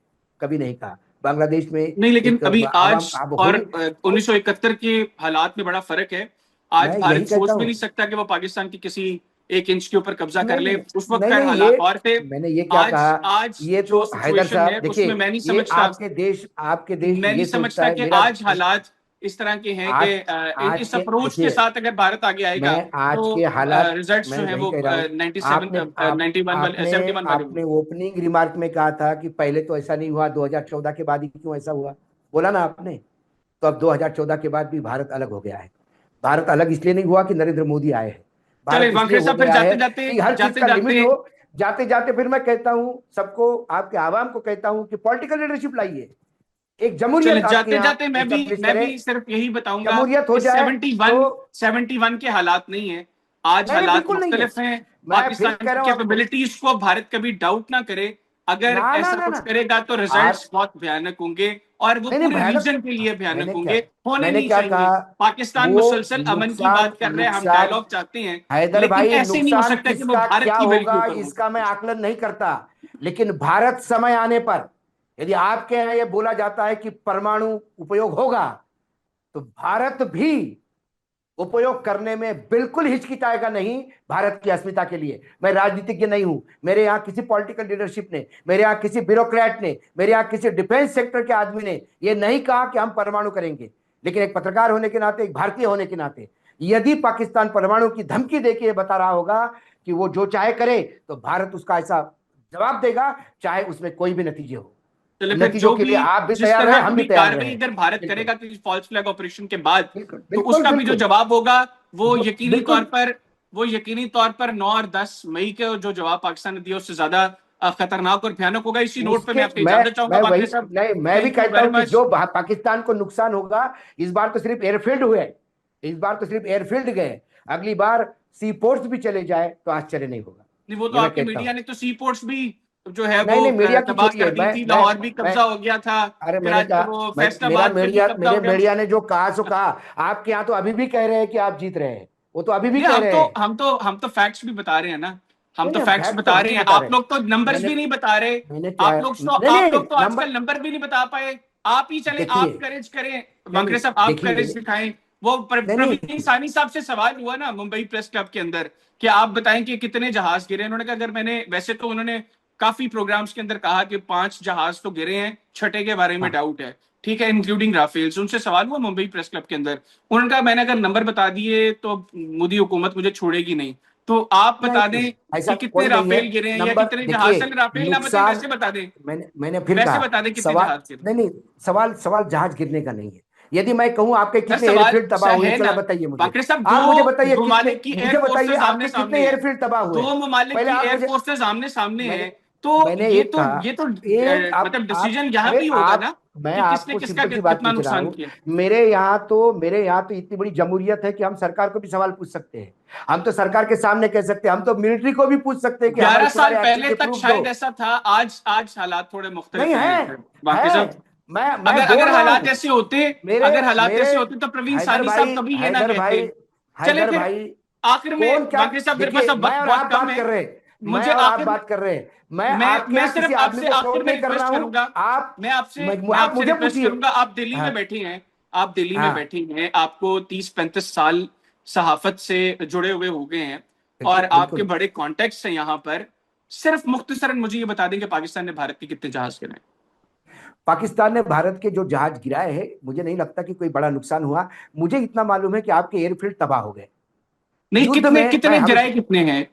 Speaker 1: कभी नहीं कहा। बांग्लादेश में
Speaker 2: नहीं, लेकिन
Speaker 1: एक
Speaker 2: अभी
Speaker 1: आवाम
Speaker 2: आज
Speaker 1: अब
Speaker 2: और
Speaker 1: होगी।
Speaker 2: 1971 के हालात में बड़ा फर्क है। आज
Speaker 1: मैं यही
Speaker 2: भारत
Speaker 1: कहता
Speaker 2: सोच भी
Speaker 1: हूँ।
Speaker 2: नहीं सकता कि वो पाकिस्तान की किसी 1 इंच के ऊपर कब्जा कर
Speaker 1: नहीं
Speaker 2: ले।
Speaker 1: नहीं
Speaker 2: उस वक्त
Speaker 1: नहीं
Speaker 2: का
Speaker 1: नहीं,
Speaker 2: हालात और थे।
Speaker 1: मैंने ये क्या
Speaker 2: आज
Speaker 1: कहा,
Speaker 2: आज
Speaker 1: ये तो
Speaker 2: जो
Speaker 1: हैदर
Speaker 2: सिचुएशन है
Speaker 1: साहब देखिए,
Speaker 2: उसमें मैं नहीं
Speaker 1: ये
Speaker 2: समझता,
Speaker 1: आपके देश
Speaker 2: मैं नहीं
Speaker 1: ये सोचता
Speaker 2: समझता
Speaker 1: है
Speaker 2: कि
Speaker 1: मेरा।
Speaker 2: आज हालात इस तरह के हैं कि
Speaker 1: आज आज
Speaker 2: इस
Speaker 1: के
Speaker 2: अप्रोच के
Speaker 1: देखिए,
Speaker 2: साथ अगर भारत आगे आएगा
Speaker 1: मैं आज
Speaker 2: तो
Speaker 1: के हालात,
Speaker 2: रिजल्ट्स जो
Speaker 1: मैं
Speaker 2: हैं
Speaker 1: वही
Speaker 2: वो
Speaker 1: कह रहा हूँ।
Speaker 2: 97
Speaker 1: आपने आप
Speaker 2: 91 वाले
Speaker 1: आपने
Speaker 2: 71 वाले
Speaker 1: आपने
Speaker 2: होंगे।
Speaker 1: ओपनिंग रिमार्क में कहा था कि पहले तो ऐसा नहीं हुआ, 2014 के बाद ही क्यों ऐसा हुआ, बोला ना आपने। तो अब 2014 के बाद भी भारत अलग हो गया है। भारत अलग इसलिए नहीं हुआ कि नरेंद्र मोदी आए हैं,
Speaker 2: चले
Speaker 1: भारत इसलिए
Speaker 2: वानखेड़े
Speaker 1: हो
Speaker 2: साहब, फिर
Speaker 1: गया है
Speaker 2: जाते जाते
Speaker 1: कि हर चीज
Speaker 2: जाते
Speaker 1: का लिमिट
Speaker 2: जाते
Speaker 1: हो। जाते जाते फिर मैं कहता हूं सबको, आपके आवाम को कहता हूं कि पॉलिटिकल लीडरशिप लाइए, एक
Speaker 2: चले
Speaker 1: जमहूरियत आपके
Speaker 2: जाते
Speaker 1: यहाँ
Speaker 2: जाते
Speaker 1: इस्टेब्लिश
Speaker 2: मैं
Speaker 1: करें।
Speaker 2: भी सिर्फ यही बताऊंगा
Speaker 1: जमहूरियत हो
Speaker 2: कि
Speaker 1: जाए तो
Speaker 2: 71 के हालात नहीं है। आज
Speaker 1: नहीं नहीं,
Speaker 2: हालात
Speaker 1: बिल्कुल नहीं है।
Speaker 2: मुख्तलिफ हैं।
Speaker 1: मैं फिर
Speaker 2: पाकिस्तान
Speaker 1: कह
Speaker 2: की
Speaker 1: रहा हूं आपको,
Speaker 2: कैपेबिलिटीज को भारत कभी डाउट ना करे। अगर
Speaker 1: ना ना
Speaker 2: ऐसा
Speaker 1: ना
Speaker 2: कुछ
Speaker 1: ना,
Speaker 2: करेगा तो
Speaker 1: आप
Speaker 2: रिजल्ट्स बहुत भयानक होंगे, और वो
Speaker 1: नहीं नहीं
Speaker 2: पूरे
Speaker 1: भयानक।
Speaker 2: रीजन के लिए भयानक
Speaker 1: मैंने क्या
Speaker 2: होंगे, होने
Speaker 1: मैंने
Speaker 2: नहीं
Speaker 1: क्या
Speaker 2: चाहिए।
Speaker 1: कहा,
Speaker 2: पाकिस्तान
Speaker 1: वो
Speaker 2: मुसलसल अमन की
Speaker 1: नुकसान
Speaker 2: बात कर रहे हैं, हम
Speaker 1: नुकसान
Speaker 2: डायलॉग चाहते हैं,
Speaker 1: हैदर
Speaker 2: लेकिन
Speaker 1: भाई,
Speaker 2: ऐसे नहीं हो
Speaker 1: नुकसान
Speaker 2: सकता कि वो
Speaker 1: किसका
Speaker 2: भारत
Speaker 1: क्या
Speaker 2: की मिलिट्री
Speaker 1: होगा
Speaker 2: ऊपर हो।
Speaker 1: इसका मैं आकलन नहीं करता। लेकिन भारत समय आने पर, यदि आपके यहाँ ये बोला जाता है कि परमाणु उपयोग होगा, तो भारत भी उपयोग करने में बिल्कुल हिचकिचाएगा नहीं। भारत की अस्मिता के लिए, मैं राजनीतिज्ञ नहीं हूं, मेरे यहाँ किसी पॉलिटिकल लीडरशिप ने, मेरे यहाँ किसी ब्यूरोक्रेट ने, मेरे यहाँ किसी डिफेंस सेक्टर के आदमी ने यह नहीं कहा कि हम परमाणु करेंगे। लेकिन एक पत्रकार होने के नाते, एक भारतीय होने के नाते, यदि पाकिस्तान परमाणु की धमकी देके बता रहा होगा कि वो जो चाहे करे, तो भारत उसका ऐसा जवाब देगा, चाहे उसमें कोई भी नतीजे हो।
Speaker 2: चले फिर
Speaker 1: नतीजों
Speaker 2: जो
Speaker 1: के
Speaker 2: भी
Speaker 1: लिए आप भी
Speaker 2: जिस
Speaker 1: तैयार रहे,
Speaker 2: तरह की
Speaker 1: हम भी
Speaker 2: भी
Speaker 1: तैयार
Speaker 2: कार्रवाई
Speaker 1: रहे।
Speaker 2: अगर भारत
Speaker 1: बिल्कुल
Speaker 2: करेगा किसी फॉल्स फ्लैग ऑपरेशन के बाद,
Speaker 1: बिल्कुल
Speaker 2: तो
Speaker 1: बिल्कुल
Speaker 2: उसका भी जो
Speaker 1: बिल्कुल
Speaker 2: जवाब होगा
Speaker 1: बिल्कुल।
Speaker 2: वो यकीनी तौर पर 9 और 10 मई के जो जवाब पाकिस्तान ने दिया उससे ज्यादा खतरनाक और भयानक होगा। इसी नोट पे
Speaker 1: उसके
Speaker 2: मैं आपकी इजाजत चाहूंगा
Speaker 1: मैं वही
Speaker 2: वाकई साहब।
Speaker 1: नहीं, मैं भी
Speaker 2: थैंक यू
Speaker 1: कहता
Speaker 2: वेरी
Speaker 1: हूं कि
Speaker 2: मच।
Speaker 1: जो पाकिस्तान को नुकसान होगा, इस बार तो सिर्फ एयरफील्ड हुए, इस बार तो सिर्फ एयरफील्ड गए, अगली बार सी पोर्ट्स भी चले जाए तो आश्चर्य नहीं होगा।
Speaker 2: नहीं, वो तो
Speaker 1: ये मैं
Speaker 2: आपके
Speaker 1: कहता
Speaker 2: मीडिया
Speaker 1: हूँ।
Speaker 2: ने तो सी पोर्ट्स भी जो है
Speaker 1: नहीं
Speaker 2: वो
Speaker 1: नहीं, मीडिया की
Speaker 2: तबाह
Speaker 1: छोड़िए,
Speaker 2: कर दी थी, लाहौर भी
Speaker 1: मैं
Speaker 2: कब्जा हो गया था,
Speaker 1: अरे
Speaker 2: फिर
Speaker 1: मैंने
Speaker 2: आज
Speaker 1: कहा,
Speaker 2: वो
Speaker 1: मेरा
Speaker 2: फैसलाबाद पे भी
Speaker 1: मीडिया,
Speaker 2: कब्जा हो
Speaker 1: मेरे
Speaker 2: गया।
Speaker 1: मीडिया ने जो कहा सो कहा। आपके यहाँ तो अभी भी कह रहे हैं कि आप जीत रहे हैं, वो तो अभी भी
Speaker 2: नहीं,
Speaker 1: कह रहे हैं।
Speaker 2: हम तो फैक्ट्स भी बता रहे हैं ना, हम
Speaker 1: नहीं
Speaker 2: तो
Speaker 1: नहीं,
Speaker 2: फैक्ट्स
Speaker 1: फैक्ट तो
Speaker 2: बता
Speaker 1: हम
Speaker 2: रहे
Speaker 1: भी
Speaker 2: हैं।
Speaker 1: बता रहे
Speaker 2: आप
Speaker 1: हैं।
Speaker 2: लोग तो नंबर्स
Speaker 1: मैंने
Speaker 2: भी नहीं बता रहे।
Speaker 1: मैंने क्या, नहीं
Speaker 2: आप
Speaker 1: नहीं
Speaker 2: लोग तो
Speaker 1: नंबर,
Speaker 2: आजकल नंबर भी नहीं बता पाए। आप ही चले,
Speaker 1: देखिए,
Speaker 2: आप करेज करें,
Speaker 1: नहीं नहीं
Speaker 2: वांकड़े साहब आप
Speaker 1: देखिए,
Speaker 2: करेज दिखाएं। वो
Speaker 1: नहीं
Speaker 2: प्रवीण
Speaker 1: नहीं,
Speaker 2: सानी साहब से सवाल हुआ ना मुंबई प्रेस क्लब के अंदर कि आप बताएं कि कितने जहाज गिरे। उन्होंने कहा, अगर मैंने, वैसे तो उन्होंने काफी प्रोग्राम्स के अंदर कहा कि 5 जहाज तो गिरे हैं, छठे के बारे में
Speaker 1: हाँ
Speaker 2: डाउट है, ठीक है, इंक्लूडिंग राफेल्स। उनसे सवाल हुआ मुंबई प्रेस क्लब के अंदर, उन्होंने कहा मैंने अगर नंबर बता दिए तो मोदी हुकूमत मुझे छोड़ेगी नहीं। तो आप
Speaker 1: नहीं
Speaker 2: बता
Speaker 1: नहीं,
Speaker 2: दें
Speaker 1: ऐसा
Speaker 2: कि कितने
Speaker 1: कोई नहीं है।
Speaker 2: राफेल गिरे हैं या
Speaker 1: नंबर
Speaker 2: कितने जहाज,
Speaker 1: देखिए,
Speaker 2: चल राफेल ना बताए,
Speaker 1: नुकसान,
Speaker 2: वैसे बता दें,
Speaker 1: मैंने फिर
Speaker 2: वैसे
Speaker 1: कहा,
Speaker 2: बता दें कितने
Speaker 1: सवाल,
Speaker 2: जहाज गिरे।
Speaker 1: नहीं नहीं, सवाल सवाल जहाज गिरने का नहीं है। यदि मैं कहूं आपके
Speaker 2: सर
Speaker 1: कितने
Speaker 2: सवाल
Speaker 1: एयरफील्ड तबाह
Speaker 2: सर
Speaker 1: हुए,
Speaker 2: है
Speaker 1: चलो
Speaker 2: ना,
Speaker 1: बताइए मुझे।
Speaker 2: बाकरे साहब,
Speaker 1: आप मुझे बताइए
Speaker 2: दो
Speaker 1: कितने,
Speaker 2: ममालिक की एयर
Speaker 1: मुझे बताइए
Speaker 2: फोर्सेस आमने
Speaker 1: आपके कितने
Speaker 2: सामने है,
Speaker 1: एयरफील्ड तबाह हुए
Speaker 2: दो
Speaker 1: हैं।
Speaker 2: ममालिक
Speaker 1: पहले
Speaker 2: की
Speaker 1: आप
Speaker 2: एयर
Speaker 1: मुझे,
Speaker 2: फोर्सेस आमने सामने है।
Speaker 1: मैंने
Speaker 2: तो
Speaker 1: मैंने एक कहा,
Speaker 2: ये तो
Speaker 1: एक
Speaker 2: मतलब
Speaker 1: आप
Speaker 2: डिसीजन यहाँ
Speaker 1: अरे
Speaker 2: भी होगा
Speaker 1: आप,
Speaker 2: ना
Speaker 1: मैं
Speaker 2: कि किसने
Speaker 1: आपको
Speaker 2: किसका
Speaker 1: सिंपल सी बात
Speaker 2: कितना
Speaker 1: पूछ रहा
Speaker 2: नुकसान
Speaker 1: हूँ।
Speaker 2: किया।
Speaker 1: मेरे यहाँ तो इतनी बड़ी जमहूरियत है कि हम सरकार को भी सवाल पूछ सकते हैं। हम तो सरकार के सामने कह सकते हैं, हम तो मिलिट्री को भी पूछ सकते हैं कि हमारे
Speaker 2: 11 साल
Speaker 1: तुम्हारे एक्शन
Speaker 2: पहले
Speaker 1: के
Speaker 2: तक
Speaker 1: प्रूफ दो।
Speaker 2: शायद ऐसा था, आज हालात थोड़े
Speaker 1: नहीं
Speaker 2: मुख्तलिफ
Speaker 1: है,
Speaker 2: हैं बाकी
Speaker 1: है,
Speaker 2: साहब।
Speaker 1: मैं
Speaker 2: अगर
Speaker 1: बोल
Speaker 2: अगर
Speaker 1: रहा
Speaker 2: हालात
Speaker 1: हूँ।
Speaker 2: ऐसे होते,
Speaker 1: मेरे
Speaker 2: अगर हालात
Speaker 1: मेरे
Speaker 2: ऐसे होते तो प्रवीण
Speaker 1: हैदर
Speaker 2: सानी साहब
Speaker 1: भाई,
Speaker 2: कभी ये ना कहते। चले
Speaker 1: हैदर
Speaker 2: फिर
Speaker 1: भाई,
Speaker 2: आखिर
Speaker 1: कौन
Speaker 2: में
Speaker 1: क्या,
Speaker 2: बाकी साहब, मेरे पास
Speaker 1: देखिए,
Speaker 2: अब
Speaker 1: मैं
Speaker 2: वक्त
Speaker 1: और
Speaker 2: बहुत
Speaker 1: आप
Speaker 2: कम
Speaker 1: बात
Speaker 2: है।
Speaker 1: कर रहे हैं, मैं
Speaker 2: मुझे
Speaker 1: और आप
Speaker 2: आखिर,
Speaker 1: बात कर रहे हैं, मैं आपके
Speaker 2: मैं
Speaker 1: यहाँ किसी
Speaker 2: सिर्फ
Speaker 1: आदमी
Speaker 2: आपसे
Speaker 1: को
Speaker 2: आखिर
Speaker 1: कोट
Speaker 2: में
Speaker 1: नहीं कर रहा
Speaker 2: रिक्वेस्ट
Speaker 1: हूं।
Speaker 2: करूंगा,
Speaker 1: आप,
Speaker 2: मैं
Speaker 1: आप
Speaker 2: आपसे
Speaker 1: मुझे
Speaker 2: रिक्वेस्ट
Speaker 1: पूछिए।
Speaker 2: करूंगा। आप दिल्ली
Speaker 1: हाँ
Speaker 2: में बैठे हैं, आप दिल्ली में
Speaker 1: हाँ,
Speaker 2: बैठे हैं, आपको 30-35 साल सहाफत से जुड़े हुए हो गए हैं और
Speaker 1: बिल्कुल
Speaker 2: आपके
Speaker 1: बिल्कुल।
Speaker 2: बड़े कॉन्टेक्ट्स हैं यहाँ पर। सिर्फ मुख्तसरन मुझे ये बता दें कि पाकिस्तान ने भारत के कितने जहाज गिराए।
Speaker 1: पाकिस्तान ने भारत के जो जहाज गिराए हैं, मुझे नहीं लगता कि कोई बड़ा नुकसान हुआ। मुझे इतना मालूम है कि आपके एयरफील्ड तबाह हो गए
Speaker 2: नहीं,
Speaker 1: युद्ध
Speaker 2: कितने
Speaker 1: में। मैं
Speaker 2: कितने गिराए,
Speaker 1: हमेशा,
Speaker 2: कितने हैं?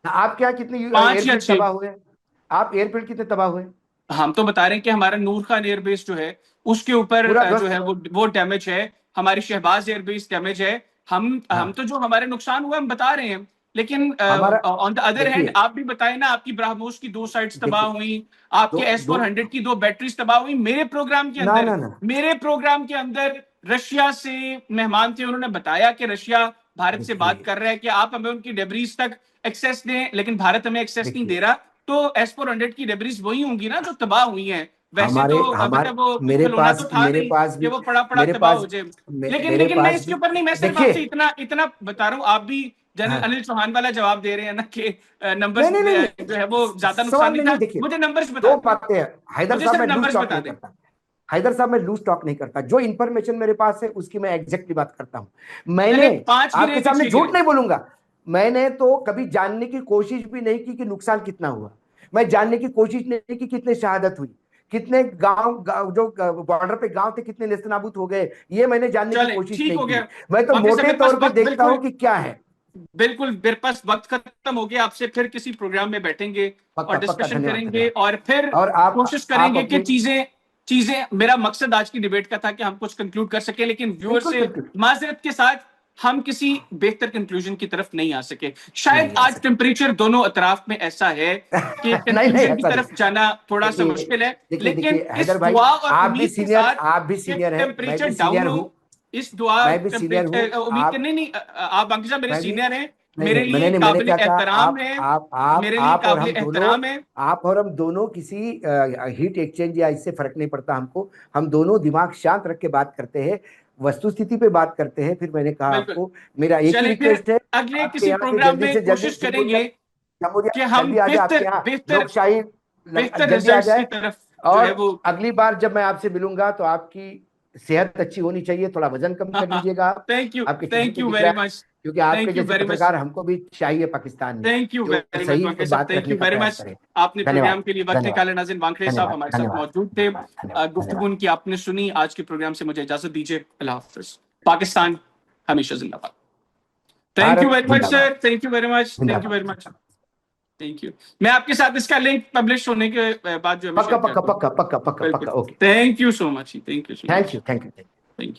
Speaker 1: आपके यहाँ कितने
Speaker 2: 5 या
Speaker 1: एयरफील्ड
Speaker 2: 6।
Speaker 1: तबाह हुए? आप एयरफील्ड कितने तबाह हुए?
Speaker 2: हम तो बता रहे हैं कि हमारा नूर खान एयरबेस जो है उसके ऊपर
Speaker 1: पूरा
Speaker 2: जो
Speaker 1: ध्वस्त।
Speaker 2: है वो डैमेज है। हमारी शहबाज एयरबेस डैमेज है। हम
Speaker 1: हाँ,
Speaker 2: तो जो हमारे नुकसान हुआ हम बता रहे हैं, लेकिन
Speaker 1: हमारा,
Speaker 2: ऑन द अदर हैंड
Speaker 1: देखिए
Speaker 2: आप भी बताएं ना, आपकी ब्राह्मोस की 2 साइट्स तबाह
Speaker 1: देखिए,
Speaker 2: हुई,
Speaker 1: दो
Speaker 2: आपके
Speaker 1: दो
Speaker 2: S-400 की 2 बैटरीज तबाह हुई।
Speaker 1: ना ना ना,
Speaker 2: मेरे प्रोग्राम के अंदर रशिया से मेहमान थे, उन्होंने बताया कि रशिया भारत से बात
Speaker 1: देखिए
Speaker 2: कर रहा है कि आप हमें उनकी डेब्रीज तक एक्सेस दें, लेकिन भारत हमें एक्सेस नहीं
Speaker 1: देखिए,
Speaker 2: दे रहा। तो S-400 की डेब्रीज वही होंगी ना जो तबाह हुई हैं। वैसे
Speaker 1: हमारे
Speaker 2: तो
Speaker 1: हमारे
Speaker 2: मतलब वो
Speaker 1: मेरे
Speaker 2: खिलौना तो
Speaker 1: पास
Speaker 2: था
Speaker 1: मेरे
Speaker 2: नहीं
Speaker 1: पास
Speaker 2: कि
Speaker 1: भी
Speaker 2: वो पड़ा पड़ा
Speaker 1: मेरे
Speaker 2: तबाह
Speaker 1: पास
Speaker 2: हो जाए।
Speaker 1: मेरे
Speaker 2: लेकिन मैं
Speaker 1: पास
Speaker 2: इसके
Speaker 1: भी,
Speaker 2: ऊपर नहीं, मैं सिर्फ
Speaker 1: देखिए।
Speaker 2: आपसे इतना इतना बता रहा हूँ। आप भी जनरल
Speaker 1: हाँ,
Speaker 2: अनिल चौहान वाला जवाब दे रहे हैं ना कि
Speaker 1: नहीं
Speaker 2: नंबर्स
Speaker 1: नहीं नहीं
Speaker 2: जो है वो ज्यादा नुकसान
Speaker 1: सवाल
Speaker 2: नहीं
Speaker 1: में नहीं,
Speaker 2: था।
Speaker 1: देखिए,
Speaker 2: मुझे नंबर्स बता
Speaker 1: दो
Speaker 2: दें,
Speaker 1: बातें हैं। हैदर
Speaker 2: मुझे
Speaker 1: साहब,
Speaker 2: सिर्फ
Speaker 1: मैं लूज
Speaker 2: नंबर्स
Speaker 1: टॉक
Speaker 2: बता
Speaker 1: नहीं
Speaker 2: दें।
Speaker 1: करता। हैदर साहब, मैं लूज टॉक नहीं करता। जो इंफॉर्मेशन मेरे पास है उसकी मैं एग्जैक्टली बात करता हूं। मैंने
Speaker 2: चले 5 गिरे
Speaker 1: आपके
Speaker 2: कि
Speaker 1: सामने
Speaker 2: 6
Speaker 1: झूठ
Speaker 2: गिरे?
Speaker 1: नहीं बोलूंगा। मैंने तो कभी जानने की कोशिश भी नहीं की कि नुकसान कितना हुआ। मैं जानने की कोशिश नहीं की कितने शहादत हुई, कितने जो बॉर्डर पे गांव थे कितने नेस्तनाबूद हो गए, ये मैंने जानने की
Speaker 2: चले
Speaker 1: कोशिश
Speaker 2: ठीक
Speaker 1: नहीं
Speaker 2: हो
Speaker 1: की।
Speaker 2: गया।
Speaker 1: मैं तो
Speaker 2: बाकी सब
Speaker 1: मोटे
Speaker 2: मेरे पास
Speaker 1: तौर पे
Speaker 2: वक्त
Speaker 1: देखता हूं
Speaker 2: बिल्कुल,
Speaker 1: कि क्या है।
Speaker 2: मेरे पास वक्त खत्म हो गया। आपसे फिर किसी प्रोग्राम में बैठेंगे और
Speaker 1: पक्का पक्का,
Speaker 2: डिस्कशन
Speaker 1: धन्यवाद
Speaker 2: करेंगे
Speaker 1: धन्यवाद।
Speaker 2: और फिर
Speaker 1: और
Speaker 2: कोशिश
Speaker 1: आप
Speaker 2: करेंगे कि
Speaker 1: अपनी,
Speaker 2: चीजें चीजें मेरा मकसद आज की डिबेट का था कि हम कुछ कंक्लूड कर सके, लेकिन व्यूअर
Speaker 1: बिल्कुल
Speaker 2: से
Speaker 1: बिल्कुल
Speaker 2: माजरत के साथ हम किसी बेहतर कंक्लूजन की तरफ नहीं आ सके। शायद
Speaker 1: नहीं आ
Speaker 2: आज
Speaker 1: सकते।
Speaker 2: टेम्परेचर दोनों अतराफ में ऐसा है कि
Speaker 1: नहीं नहीं,
Speaker 2: कंक्लूजन की
Speaker 1: ऐसा नहीं।
Speaker 2: तरफ जाना थोड़ा सा
Speaker 1: देखिए
Speaker 2: मुश्किल है।
Speaker 1: देखिए
Speaker 2: लेकिन
Speaker 1: देखिए हैदर
Speaker 2: इस
Speaker 1: भाई,
Speaker 2: दुआ और उम्मीद के साथ
Speaker 1: आप भी
Speaker 2: कि
Speaker 1: सीनियर है, मैं
Speaker 2: टेम्परेचर
Speaker 1: भी
Speaker 2: डाउन
Speaker 1: सीनियर
Speaker 2: हो,
Speaker 1: हूँ।
Speaker 2: इस दुआ
Speaker 1: मैं भी सीनियर हूँ।
Speaker 2: टेम्परेचर उम्मीद
Speaker 1: आप,
Speaker 2: के, नहीं नहीं, आप बाकी साहब मेरे
Speaker 1: मैं भी,
Speaker 2: सीनियर हैं,
Speaker 1: नहीं
Speaker 2: मेरे
Speaker 1: नहीं,
Speaker 2: लिए
Speaker 1: मैंने
Speaker 2: काबिल
Speaker 1: क्या कहा,
Speaker 2: एहतराम है, मेरे लिए
Speaker 1: आप और
Speaker 2: काबिल
Speaker 1: हम दोनों,
Speaker 2: एहतराम है।
Speaker 1: आप और हम दोनों किसी हीट एक्सचेंज या इससे फर्क नहीं पड़ता हमको। हम दोनों दिमाग शांत रख के बात करते हैं, वस्तुस्थिति पे बात करते हैं। फिर मैंने कहा
Speaker 2: बिल्कुल।
Speaker 1: आपको, मेरा एक ही
Speaker 2: चले फिर
Speaker 1: रिक्वेस्ट है,
Speaker 2: अगले
Speaker 1: आपके
Speaker 2: किसी
Speaker 1: यहाँ की
Speaker 2: प्रोग्राम
Speaker 1: जल्दी
Speaker 2: में
Speaker 1: से जल्दी
Speaker 2: कोशिश करेंगे
Speaker 1: जमहूरियत, जमहूरियत
Speaker 2: कि हम
Speaker 1: जल्दी आ जाए आपके
Speaker 2: बेहतर
Speaker 1: यहाँ,
Speaker 2: बेहतर
Speaker 1: लोकशाही
Speaker 2: बेहतर
Speaker 1: जल्दी आ
Speaker 2: रिजल्ट्स की
Speaker 1: जाए।
Speaker 2: तरफ जो है
Speaker 1: और
Speaker 2: वो।
Speaker 1: अगली बार जब मैं आपसे मिलूंगा तो आपकी सेहत अच्छी होनी चाहिए, थोड़ा वजन कम कर लीजिएगा आप। आपके चेहरे
Speaker 2: थैंक
Speaker 1: पे
Speaker 2: यू
Speaker 1: दिख रहा
Speaker 2: वेरी
Speaker 1: है,
Speaker 2: मच,
Speaker 1: क्योंकि आपके
Speaker 2: थैंक यू
Speaker 1: जैसे
Speaker 2: वेरी मच,
Speaker 1: पत्रकार हमको भी चाहिए पाकिस्तान में,
Speaker 2: थैंक यू
Speaker 1: जो
Speaker 2: वेरी मच
Speaker 1: सही
Speaker 2: वानखेड़े
Speaker 1: से
Speaker 2: साहब,
Speaker 1: बात
Speaker 2: थैंक
Speaker 1: रखने
Speaker 2: यू
Speaker 1: का
Speaker 2: वेरी
Speaker 1: प्रयास
Speaker 2: मच।
Speaker 1: करें।
Speaker 2: आपने
Speaker 1: धन्यवाद
Speaker 2: प्रोग्राम के लिए वक्त
Speaker 1: धन्यवाद
Speaker 2: निकाला। नाज़रीन, वानखेड़े साहब
Speaker 1: धन्यवाद
Speaker 2: हमारे साथ
Speaker 1: धन्यवाद
Speaker 2: मौजूद थे।
Speaker 1: धन्यवाद धन्यवाद
Speaker 2: गुफ्तगू
Speaker 1: धन्यवाद।
Speaker 2: उनकी आपने सुनी। आज के प्रोग्राम से मुझे इजाजत दीजिए। अल्लाह हाफिज। पाकिस्तान हमेशा जिंदाबाद। Thank you
Speaker 1: Bharat
Speaker 2: very much
Speaker 1: जिंदाबाद,
Speaker 2: sir, thank you very much, thank you
Speaker 1: जिंदाबाद
Speaker 2: वेरी मच,
Speaker 1: जिंदाबाद।
Speaker 2: Thank you. मैं आपके साथ इसका लिंक पब्लिश होने के बाद जो है मैं
Speaker 1: पक्का
Speaker 2: शेयर कर
Speaker 1: पक्का
Speaker 2: दूंगा।
Speaker 1: पक्का पक्का पक्का
Speaker 2: बिल्कुल।
Speaker 1: पक्का, okay.
Speaker 2: Thank you so much, thank you so
Speaker 1: thank
Speaker 2: much,
Speaker 1: you thank you.
Speaker 2: Thank you.